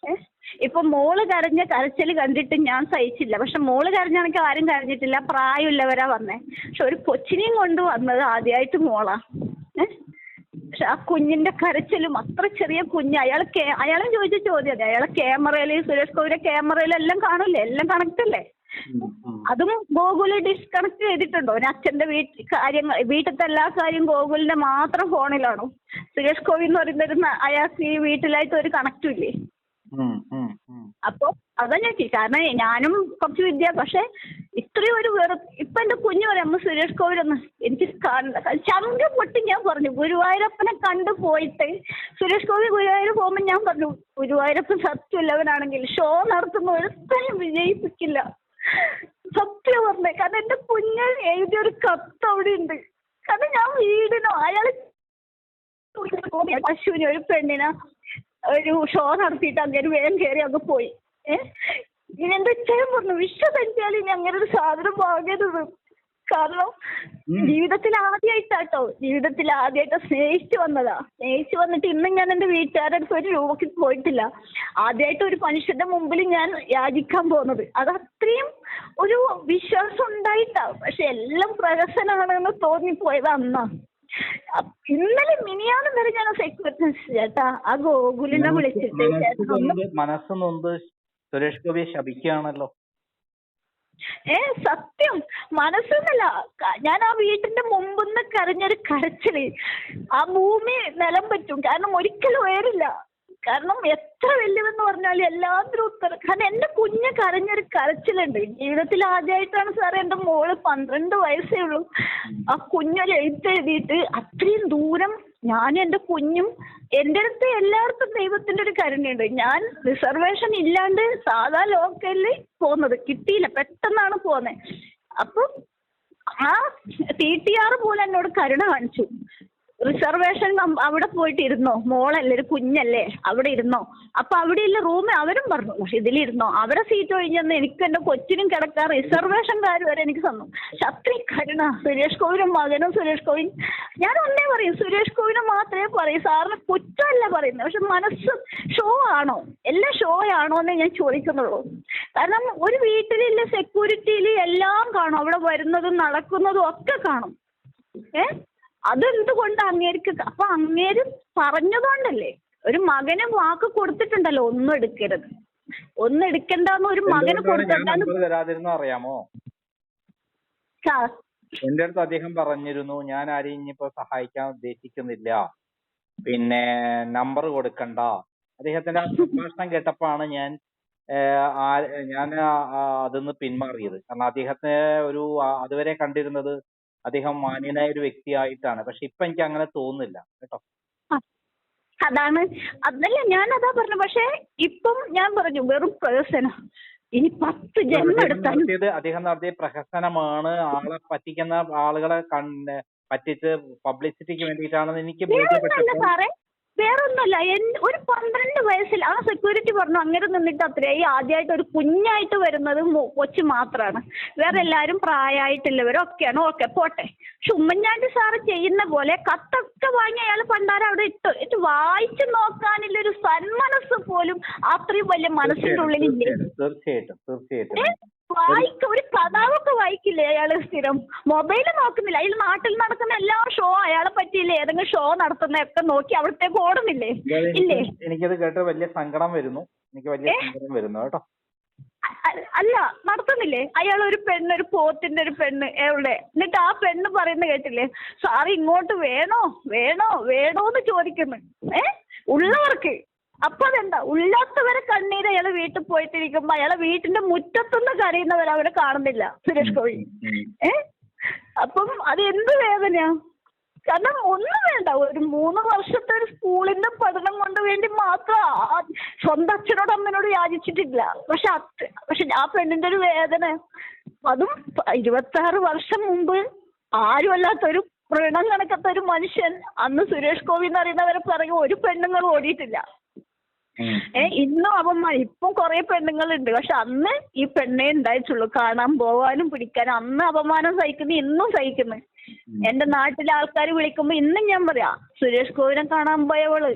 A: ഇപ്പൊ മോള് കരഞ്ഞ കരച്ചിൽ കണ്ടിട്ട് ഞാൻ സഹിച്ചില്ല. പക്ഷെ മോള് കരഞ്ഞാണെങ്കിൽ ആരും കരഞ്ഞിട്ടില്ല, പ്രായമുള്ളവരാ വന്നേ. പക്ഷെ ഒരു കൊച്ചിനെയും കൊണ്ട് വന്നത് ആദ്യമായിട്ട് മോളാ. പക്ഷെ ആ കുഞ്ഞിന്റെ കരച്ചിലും, അത്ര ചെറിയ കുഞ്ഞ്, അയാളും ചോദിച്ച ചോദ്യം അതെ. അയാളെ ക്യാമറയില്, സുരേഷ് ഗോപിയുടെ ക്യാമറയിലെല്ലാം കാണൂലേ, എല്ലാം കണക്ട് അല്ലേ? അതും ഗോകുല് ഡിസ്കണക്ട് ചെയ്തിട്ടുണ്ടോ? അച്ഛന്റെ വീട്ടിലത്തെ എല്ലാ കാര്യം ഗോകുലിന്റെ മാത്രം ഫോണിലാണോ? സുരേഷ് ഗോപി എന്ന് പറയുന്ന അയാൾക്ക് ഈ വീട്ടിലായിട്ട് ഒരു കണക്റ്റും ഇല്ലേ? അപ്പൊ അതാ നോക്കി. കാരണം ഞാനും കുറച്ച് പക്ഷെ ഇത്രയും ഒരു ഇപ്പൊ എന്റെ കുഞ്ഞു പറയാം, അമ്മ സുരേഷ് ഗോപി ഒന്ന് എനിക്ക് ചങ്ക പൊട്ടി. ഞാൻ പറഞ്ഞു, ഗുരുവായൂരപ്പനെ കണ്ടു പോയിട്ട് സുരേഷ് ഗോപി ഗുരുവായൂർ പോകുമ്പോൾ ഞാൻ പറഞ്ഞു, ഗുരുവായൂരപ്പൻ സത്യമുള്ളവനാണെങ്കിൽ ഷോ നടത്തുന്ന ഒരുത്തനും വിജയിപ്പിക്കില്ല. സത്യം പറഞ്ഞേ. കാരണം എന്റെ കുഞ്ഞ് എഴുതിയൊരു കത്ത് അവിടെ ഉണ്ട്. കാരണം ഞാൻ വീടിനോ അയാൾ പശുവിന് ഒരു പെണ്ണിനെ ഒരു ഷോ നടത്തിയിട്ട് അങ്ങനെ വേഗം കയറി അങ്ങ് പോയി. എന്റെ അച്ഛനും പറഞ്ഞു, വിശ്വസഞ്ചാലി അങ്ങനെ ഒരു സാധനം വാങ്ങരുത്. കാരണം ജീവിതത്തിൽ ആദ്യമായിട്ട് സ്നേഹിച്ചു വന്നതാ. സ്നേഹിച്ചു വന്നിട്ട് ഇന്നും ഞാൻ എന്റെ വീട്ടുകാരുടെ അടുത്ത് ഒരു രൂപയ്ക്ക് പോയിട്ടില്ല. ആദ്യമായിട്ട് ഒരു മനുഷ്യന്റെ മുമ്പിൽ ഞാൻ യാചിക്കാൻ പോകുന്നത്. അത് അത്രയും ഒരു വിശ്വാസം ഉണ്ടായിട്ടാ. പക്ഷെ എല്ലാം പ്രഹസനമാണെന്ന് തോന്നിപ്പോയത് അന്നാ. ഇന്നലെ മിനിയാന്ന് വരെ ഞാൻ സെക്യൂരിറ്റി ചേട്ടാ ആ ഗോകുലിനെ വിളിച്ചിട്ട്
C: മനസ്സ് നൊന്ത് സുരേഷ് ഗോപിയെ ശപിക്കുകയാണല്ലോ.
A: സത്യം മനസ്സൊന്നല്ല. ഞാൻ ആ വീട്ടിന്റെ മുമ്പിന്ന് കരഞ്ഞൊരു കരച്ചില് ആ ഭൂമി നിലം പറ്റും. കാരണം ഒരിക്കലും ഉയരില്ല. കാരണം എത്ര വലിയവെന്ന് പറഞ്ഞാലും എല്ലാത്തിനും ഉത്തരം. കാരണം എന്റെ കുഞ്ഞ് കരഞ്ഞൊരു കരച്ചിലുണ്ട്. ജീവിതത്തിൽ ആദ്യമായിട്ടാണ് സാറേ എന്റെ മോള് 12 വയസ്സേ ഉള്ളൂ ആ കുഞ്ഞൊരു എഴുതിയിട്ട് അത്രയും ദൂരം ഞാനും എന്റെ കുഞ്ഞും. എന്റെ അടുത്ത് എല്ലായിടത്തും ദൈവത്തിന്റെ ഒരു കരുണയുണ്ട്. ഞാൻ റിസർവേഷൻ ഇല്ലാണ്ട് സാധാ ലോക്കലിൽ പോകുന്നത് കിട്ടിയില്ല, പെട്ടെന്നാണ് പോകുന്നത്. അപ്പം ആ TTR പോലെ എന്നോട് കരുണ കാണിച്ചു. റിസർവേഷൻ അവിടെ പോയിട്ട് ഇരുന്നോ, മോളല്ലേ ഒരു കുഞ്ഞല്ലേ, അവിടെ ഇരുന്നോ. അപ്പൊ അവിടെയുള്ള റൂമിൽ അവരും പറഞ്ഞു പക്ഷെ ഇതിലിരുന്നോ, അവിടെ സീറ്റ് ഒഴിഞ്ഞെന്ന് എനിക്ക് എന്റെ കൊച്ചിനും കിടക്കാൻ റിസർവേഷൻകാർ വരെ എനിക്ക് തന്നു. പക്ഷെ അത്രയും കരുണ. സുരേഷ് ഗോപിയുടെ മകനും സുരേഷ് ഗോപി, ഞാൻ ഒന്നേ പറയും, സുരേഷ് ഗോപിനെ മാത്രമേ പറയൂ. സാറിന് കുറ്റമല്ല പറയുന്നത്, പക്ഷെ മനസ്സ് ഷോ ആണോ, എല്ലാം ഷോ ആണോ എന്നേ ഞാൻ ചോദിക്കുന്നുള്ളൂ. കാരണം ഒരു വീട്ടിലുള്ള സെക്യൂരിറ്റിയിൽ എല്ലാം കാണും, അവിടെ വരുന്നതും നടക്കുന്നതും ഒക്കെ കാണും. അതെന്തുകൊണ്ട് അങ്ങേർക്ക്? അപ്പൊ അങ്ങേര് പറഞ്ഞതുകൊണ്ടല്ലേ. ഒരു മകന് വാക്ക് കൊടുത്തിട്ടുണ്ടല്ലോ ഒന്നും എടുക്കരുത്, ഒന്നും എടുക്കണ്ടെന്ന് ഒരു മകന് കൊടുത്തിട്ടുണ്ടെന്ന്
C: അറിയാമോ? എന്റെ അടുത്ത് അദ്ദേഹം പറഞ്ഞിരുന്നു ഞാൻ ആരെയും ഇനിയിപ്പോ സഹായിക്കാൻ ഉദ്ദേശിക്കുന്നില്ല, പിന്നെ നമ്പർ കൊടുക്കണ്ട. അദ്ദേഹത്തിന്റെ സംഭാഷണം കേട്ടപ്പോഴാണ് ഞാൻ അതിന്ന് പിന്മാറിയത്. കാരണം അദ്ദേഹത്തെ ഒരു അതുവരെ കണ്ടിരുന്നത് അദ്ദേഹം മാന്യനായ ഒരു വ്യക്തിയായിട്ടാണ്. പക്ഷെ ഇപ്പൊ എനിക്ക് അങ്ങനെ തോന്നുന്നില്ല കേട്ടോ.
A: അതാണ് അതല്ല ഞാനതാ പറഞ്ഞു. പക്ഷെ ഇപ്പം ഞാൻ പറഞ്ഞു വെറും പ്രഹസന. ഇനി 10 ജന്മം എടുത്താലും
C: അദ്ദേഹം നടത്തിയ പ്രഹസനമാണ്. ആളെ പറ്റിക്കുന്ന ആളുകളെ പറ്റിച്ച് പബ്ലിസിറ്റിക്ക് വേണ്ടിയിട്ടാണെന്ന് എനിക്ക്
A: സാറേ. വേറൊന്നുമല്ല, ഒരു 12 വയസ്സിൽ ആ സെക്യൂരിറ്റി പറഞ്ഞു അങ്ങനെ നിന്നിട്ട് അത്രയായി. ആദ്യമായിട്ട് ഒരു കുഞ്ഞായിട്ട് വരുന്നത് കൊച്ചു മാത്രമാണ്, വേറെ എല്ലാവരും പ്രായമായിട്ടുള്ളവരൊക്കെയാണ്. ഓക്കെ പോട്ടെ. പക്ഷെ ഉമ്മൻചാണ്ടി സാറ് ചെയ്യുന്ന പോലെ കത്തൊക്കെ വാങ്ങി അയാൾ പണ്ടാരം അവിടെ ഇട്ട് വായിച്ചു നോക്കാനുള്ള ഒരു സന്മനസ് പോലും അത്രയും വലിയ മനസ്സിന്റെ ഉള്ളിലില്ലേ?
C: തീർച്ചയായിട്ടും
A: ഒരു കഥാവൊക്കെ വായിക്കില്ലേ അയാള്? സ്ഥിരം മൊബൈല് നോക്കുന്നില്ല. അയാൾ നാട്ടിൽ നടക്കുന്ന എല്ലാ ഷോ അയാളെ പറ്റിയില്ലേ ഏതെങ്കിലും ഷോ നടത്തുന്നതൊക്കെ നോക്കി അവിടത്തേക്ക് ഓടുന്നില്ലേ? ഇല്ലേ?
C: എനിക്കത് കേട്ട് വലിയ സങ്കടം വരുന്നു. എനിക്ക് വലിയ സങ്കടം വരുന്നു കേട്ടോ.
A: അല്ല നടത്തുന്നില്ലേ അയാൾ? ഒരു ഒരു പോത്തിന്റെ ഒരു പെണ്ണ് എവിടെ? എന്നിട്ട് ആ പെണ്ണ് പറയുന്നത് കേട്ടില്ലേ, സാറ് ഇങ്ങോട്ട് വേണോ വേണോ വേണോന്ന് ചോദിക്കുന്നു ഉള്ളവർക്ക്. അപ്പൊ അതെന്താ? ഉള്ളാത്തവരെ കണ്ണീര് അയാള് വീട്ടിൽ പോയിട്ടിരിക്കുമ്പോ അയാളെ വീട്ടിന്റെ മുറ്റത്തുനിന്ന് കരയുന്നവരെ അവരെ കാണുന്നില്ല സുരേഷ് ഗോപി. അപ്പം അത് എന്ത് വേദനയാ? കാരണം ഒന്നും വേണ്ട, ഒരു 3 വർഷത്തെ ഒരു സ്കൂളിന്റെ പഠനം കൊണ്ട് വേണ്ടി മാത്രം സ്വന്തം അച്ഛനോട് അമ്മനോട് യാചിച്ചിട്ടില്ല. പക്ഷെ ആ പെണ്ണിന്റെ ഒരു വേദന, അതും 26 വർഷം മുമ്പ് ആരും അല്ലാത്തൊരു ഋണം കണക്കത്ത ഒരു മനുഷ്യൻ. അന്ന് സുരേഷ് ഗോപി എന്ന് പറയുന്നവരെ പറയും ഒരു പെണ്ണുങ്ങൾ ഓടിയിട്ടില്ല. ഇന്നും അവന്മാർ, ഇപ്പം കുറെ പെണ്ണുങ്ങളുണ്ട്, പക്ഷെ അന്ന് ഈ പെണ്ണേ ഉണ്ടായിട്ടുള്ളൂ കാണാൻ പോവാനും പിടിക്കാനും. അന്ന് അപമാനം സഹിക്കുന്നു, ഇന്നും സഹിക്കുന്നു. എന്റെ നാട്ടിലെ ആൾക്കാർ വിളിക്കുമ്പോ ഇന്നും ഞാൻ പറയാ സുരേഷ് ഗോപിനെ കാണാൻ പോയവള്.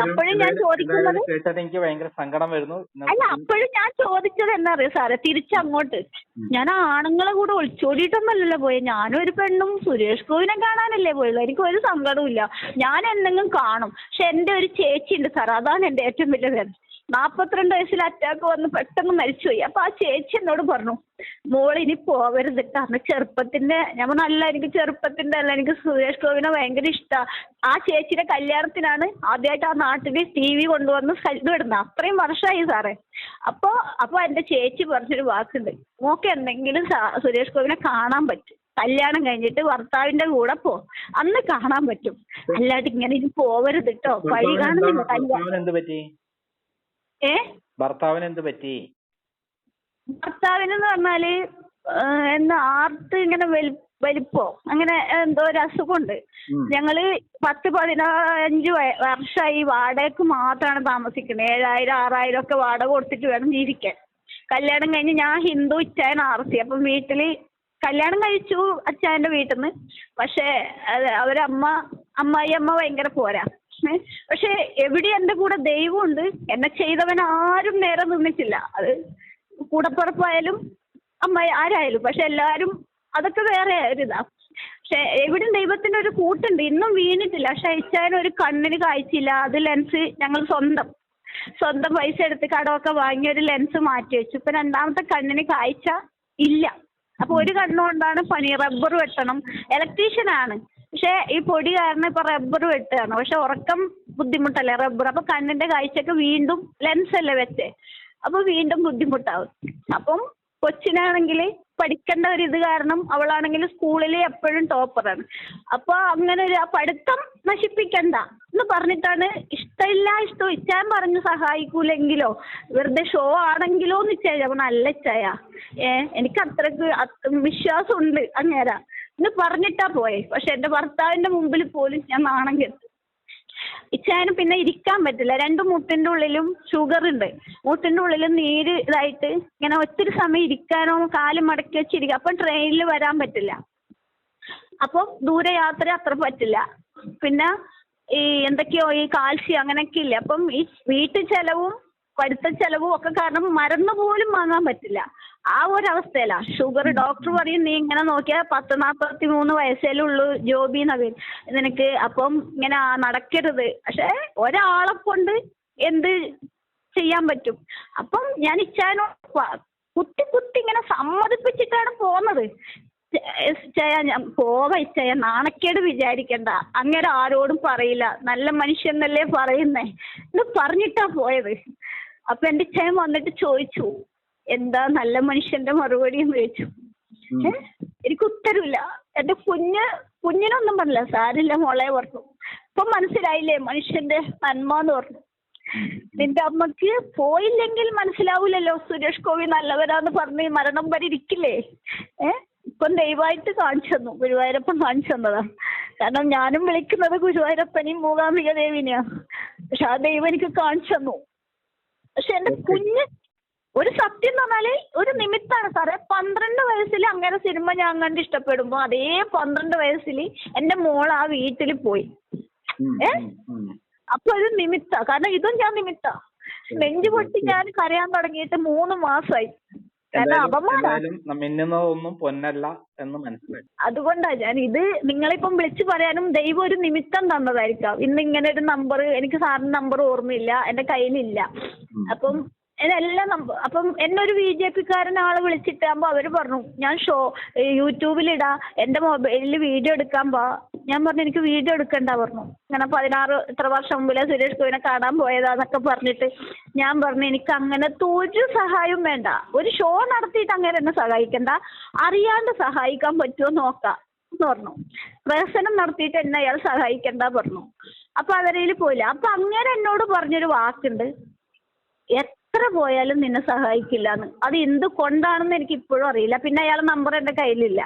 A: അപ്പോഴും ഞാൻ ചോദിക്കുന്നത്
C: എനിക്ക് ഭയങ്കര സങ്കടം വരുന്നു.
A: അല്ല, അപ്പോഴും ഞാൻ ചോദിച്ചത് എന്നാ അറിയോ സാറേ, തിരിച്ചങ്ങോട്ട് ഞാൻ ആണുങ്ങളെ കൂടെ ഒളിച്ചോടിയിട്ടൊന്നല്ലല്ലോ പോയത്. ഞാനും ഒരു പെണ്ണും സുരേഷ് ഗോപിനെ കാണാനല്ലേ പോയത്. എനിക്ക് ഒരു സങ്കടവും ഇല്ല. ഞാൻ എന്തെങ്കിലും കാണും. പക്ഷെ എന്റെ ഒരു ചേച്ചി ഉണ്ട് സാർ, അതാണ് എന്റെ ഏറ്റവും വലിയ വേദന. 42 വയസ്സിൽ അറ്റാക്ക് വന്ന് പെട്ടെന്ന് മരിച്ചുപോയി. അപ്പൊ ആ ചേച്ചി എന്നോട് പറഞ്ഞു, മോൾ ഇനി പോവരുത് കാരണം ചെറുപ്പത്തിന്റെ. ഞാൻ പറഞ്ഞല്ല, എനിക്ക് ചെറുപ്പത്തിന്റെ അല്ല, എനിക്ക് സുരേഷ് ഗോപിനെ ഭയങ്കര ഇഷ്ടമാണ്. ആ ചേച്ചിയുടെ കല്യാണത്തിനാണ് ആദ്യമായിട്ട് ആ നാട്ടില് TV കൊണ്ടുവന്ന് ഇത് ഇടുന്നത്. അത്രയും വർഷമായി സാറേ. അപ്പൊ എന്റെ ചേച്ചി പറഞ്ഞൊരു വാക്കുണ്ട്, മോക്ക് എന്തെങ്കിലും സുരേഷ് ഗോപിനെ കാണാൻ പറ്റും, കല്യാണം കഴിഞ്ഞിട്ട് ഭർത്താവിന്റെ കൂടെ അന്ന് കാണാൻ പറ്റും, അല്ലാണ്ട് ഇങ്ങനെ ഇനി പോവരുത് കേട്ടോ. വഴി കാണുന്നില്ല കല്യാണം.
C: ഭർത്താവിന് എന്ത് പറ്റി?
A: ഭർത്താവിനെന്ന് പറഞ്ഞാല് എന്താ ആർട്ട് ഇങ്ങനെ വലിപ്പോ അങ്ങനെ എന്തോ ഒരു അസുഖമുണ്ട്. ഞങ്ങള് 10-15 വർഷമായി വാടകയ്ക്ക് മാത്രമാണ് താമസിക്കുന്നത്. 7000 6000 ഒക്കെ വാടക കൊടുത്തിട്ട് വേണം ജീവിക്കാൻ. കല്യാണം കഴിഞ്ഞ് ഞാൻ ഹിന്ദു ഇച്ചായൻ ആർത്തി. അപ്പം വീട്ടില് കല്യാണം കഴിച്ചു അച്ഛൻ്റെ വീട്ടിൽ നിന്ന്. പക്ഷേ അമ്മായി ഭയങ്കര പോരാ. പക്ഷെ എവിടെ എൻ്റെ കൂടെ ദൈവമുണ്ട്. എന്നെ ചെയ്തവൻ ആരും നേരെ നിന്നിട്ടില്ല. അത് കൂടപ്പുറപ്പായാലും അമ്മായി ആരായാലും. പക്ഷെ എല്ലാരും അതൊക്കെ വേറെ ഒരിതാ. പക്ഷെ എവിടെയും ദൈവത്തിന്റെ ഒരു കൂട്ടുണ്ട്. ഇന്നും വീണിട്ടില്ല. പക്ഷെ അയച്ചാലും ഒരു കണ്ണിന് കാഴ്ചയില്ല. അത് ലെൻസ് ഞങ്ങൾ സ്വന്തം പൈസ എടുത്ത് കടമൊക്കെ വാങ്ങി ഒരു ലെൻസ് മാറ്റി വെച്ചു. ഇപ്പൊ രണ്ടാമത്തെ കണ്ണിന് കാഴ്ച ഇല്ല. അപ്പൊ ഒരു കണ്ണുകൊണ്ടാണ് പണി. റബ്ബർ വെട്ടണം. ഇലക്ട്രീഷ്യനാണ്. പക്ഷെ ഈ പൊടി കാരണം ഇപ്പൊ റബ്ബർ വെട്ടുകയാണ്. പക്ഷെ ഉറക്കം ബുദ്ധിമുട്ടല്ലേ റബ്ബർ. അപ്പൊ കണ്ണിന്റെ കാഴ്ചയൊക്കെ വീണ്ടും ലെൻസ് അല്ലേ വെച്ചേ. അപ്പൊ വീണ്ടും ബുദ്ധിമുട്ടാവും. അപ്പം കൊച്ചിനാണെങ്കിൽ പഠിക്കേണ്ട ഒരു ഇത് കാരണം അവളാണെങ്കിൽ സ്കൂളിൽ എപ്പോഴും ടോപ്പറാണ്. അപ്പൊ അങ്ങനെ ഒരു പഠിത്തം നശിപ്പിക്കണ്ട എന്ന് പറഞ്ഞിട്ടാണ് ഇഷ്ടം ഇച്ചാൻ പറഞ്ഞ് സഹായിക്കൂലെങ്കിലോ വെറുതെ ഷോ ആണെങ്കിലോ എന്ന് ഇച്ചായ നല്ല ഇച്ചായ എനിക്ക് അത്രക്ക് വിശ്വാസമുണ്ട് അങ്ങേരാ എന്ന് പറഞ്ഞിട്ടാ പോയെ. പക്ഷെ എന്റെ ഭർത്താവിന്റെ മുമ്പിൽ പോലും ഞാൻ നാണം കെട്ടു. ഇച്ചായന് പിന്നെ ഇരിക്കാൻ പറ്റില്ല. 2 മുട്ടിന്റെ ഉള്ളിലും ഷുഗർ ഉണ്ട്. മുട്ടിന്റെ ഉള്ളിലും നീര് ഇതായിട്ട് ഇങ്ങനെ ഒത്തിരി സമയം ഇരിക്കാനോ കാല് മടക്കി വെച്ചിരിക്കുക. അപ്പം ട്രെയിനിൽ വരാൻ പറ്റില്ല. അപ്പം ദൂരയാത്ര അത്ര പറ്റില്ല. പിന്നെ ഈ എന്തൊക്കെയോ ഈ കാൽസ്യം അങ്ങനെയൊക്കെ ഇല്ല. അപ്പം ഈ വീട്ടു ചെലവും പഠിത്ത ചെലവും ഒക്കെ കാരണം മരുന്ന് പോലും വാങ്ങാൻ പറ്റില്ല. ആ ഒരവസ്ഥയിലാ. ഷുഗർ ഡോക്ടർ പറയും നീ ഇങ്ങനെ നോക്കിയാൽ 43 വയസ്സേ ഉള്ളൂ ജോബി എന്ന പേര് നിനക്ക്. അപ്പം ഇങ്ങനെ നടക്കരുത്. പക്ഷെ ഒരാളെ കൊണ്ട് എന്ത് ചെയ്യാൻ പറ്റും. അപ്പം ഞാൻ ഇച്ചാനോ കുത്തി ഇങ്ങനെ സമ്മതിപ്പിച്ചിട്ടാണ് പോകുന്നത്. ഞാൻ ഇച്ചയ നാണക്കേട് വിചാരിക്കണ്ട. അങ്ങനെ ആരോടും പറയില്ല. നല്ല മനുഷ്യന്നല്ലേ പറയുന്നേ എന്ന് പറഞ്ഞിട്ടാ പോയത്. അപ്പൊ എന്റെ ഇച്ചയൻ വന്നിട്ട് ചോദിച്ചു എന്താ നല്ല മനുഷ്യന്റെ മറുപടി എന്ന് ചോദിച്ചു. എനിക്ക് ഉത്തരവില്ല. എന്റെ കുഞ്ഞിനൊന്നും പറഞ്ഞില്ല. സാരില്ല മോളെ പറഞ്ഞു. ഇപ്പൊ മനസ്സിലായില്ലേ മനുഷ്യന്റെ നന്മ എന്ന് പറഞ്ഞു. നിന്റെ അമ്മക്ക് പോയില്ലെങ്കിൽ മനസ്സിലാവൂലല്ലോ സുരേഷ് ഗോപി നല്ലവരാന്ന് പറഞ്ഞ് മരണം വരെ ഇരിക്കില്ലേ. ഇപ്പം ദൈവമായിട്ട് കാണിച്ചു തന്നു. ഗുരുവായൂരപ്പൻ കാണിച്ചു തന്നതാ. കാരണം ഞാനും വിളിക്കുന്നത് ഗുരുവായൂരപ്പനെയും മൂകാംബിക ദേവിനെയാ. പക്ഷെ ആ ദൈവം എനിക്ക് കാണിച്ചു തന്നു. പക്ഷെ എന്റെ കുഞ്ഞ് ഒരു സത്യം എന്ന് പറഞ്ഞാല് ഒരു നിമിത്താണ് സാറേ. 12 വയസ്സിൽ അങ്ങനെ സിനിമ ഞാൻ കണ്ട് ഇഷ്ടപ്പെടുമ്പോ അതേ 12 വയസ്സിൽ എന്റെ മോൾ ആ വീട്ടിൽ പോയി. അപ്പൊ ഒരു നിമിത്ത. കാരണം ഇതും ഞാൻ നിമിത്ത. നെഞ്ചു പൊട്ടി ഞാൻ കരയാൻ തുടങ്ങിയിട്ട് 3 മാസമായി.
C: മിന്നുന്നതൊന്നും പൊന്നല്ല എന്ന് മനസ്സിലായി.
A: അതുകൊണ്ടാ ഞാൻ ഇത് നിങ്ങളിപ്പം വിളിച്ചു പറയാനും ദൈവം ഒരു നിമിത്തം തന്നതായിരിക്കാം. ഇന്ന് ഇങ്ങനെ ഒരു നമ്പർ എനിക്ക് സാറിന്റെ നമ്പർ ഓർമ്മയില്ല, എന്റെ കയ്യിലില്ല. അപ്പം എല്ലാം അപ്പം എന്നെ ഒരു BJP-ക്കാരൻ ആള് വിളിച്ചിട്ടാകുമ്പോ അവര് പറഞ്ഞു ഞാൻ യൂട്യൂബിലിടാ, എന്റെ മൊബൈലിൽ വീഡിയോ എടുക്കാൻ പാ. ഞാൻ പറഞ്ഞു എനിക്ക് വീഡിയോ എടുക്കണ്ട പറഞ്ഞു. ഇങ്ങനെ 16 ഇത്ര വർഷം മുമ്പിലെ സുരേഷ് ഗോപിനെ കാണാൻ പോയതാന്നൊക്കെ പറഞ്ഞിട്ട് ഞാൻ പറഞ്ഞു എനിക്ക് അങ്ങനത്തെ ഒരു സഹായവും വേണ്ട. ഒരു ഷോ നടത്തിയിട്ട് അങ്ങനെ എന്നെ സഹായിക്കണ്ട, അറിയാണ്ട് സഹായിക്കാൻ പറ്റുമോ നോക്കാം എന്ന് പറഞ്ഞു. പ്രഹസനം നടത്തിയിട്ട് എന്നെ അയാൾ സഹായിക്കണ്ട പറഞ്ഞു. അപ്പൊ അവരയിൽ പോയില്ല. അപ്പൊ അങ്ങനെ എന്നോട് പറഞ്ഞൊരു വാക്കുണ്ട്, എത്ര പോയാലും നിന്നെ സഹായിക്കില്ല എന്ന്. അത് എന്ത് കൊണ്ടാണെന്ന് എനിക്ക് ഇപ്പോഴും അറിയില്ല. പിന്നെ അയാളുടെ നമ്പർ എന്റെ കയ്യിലില്ല.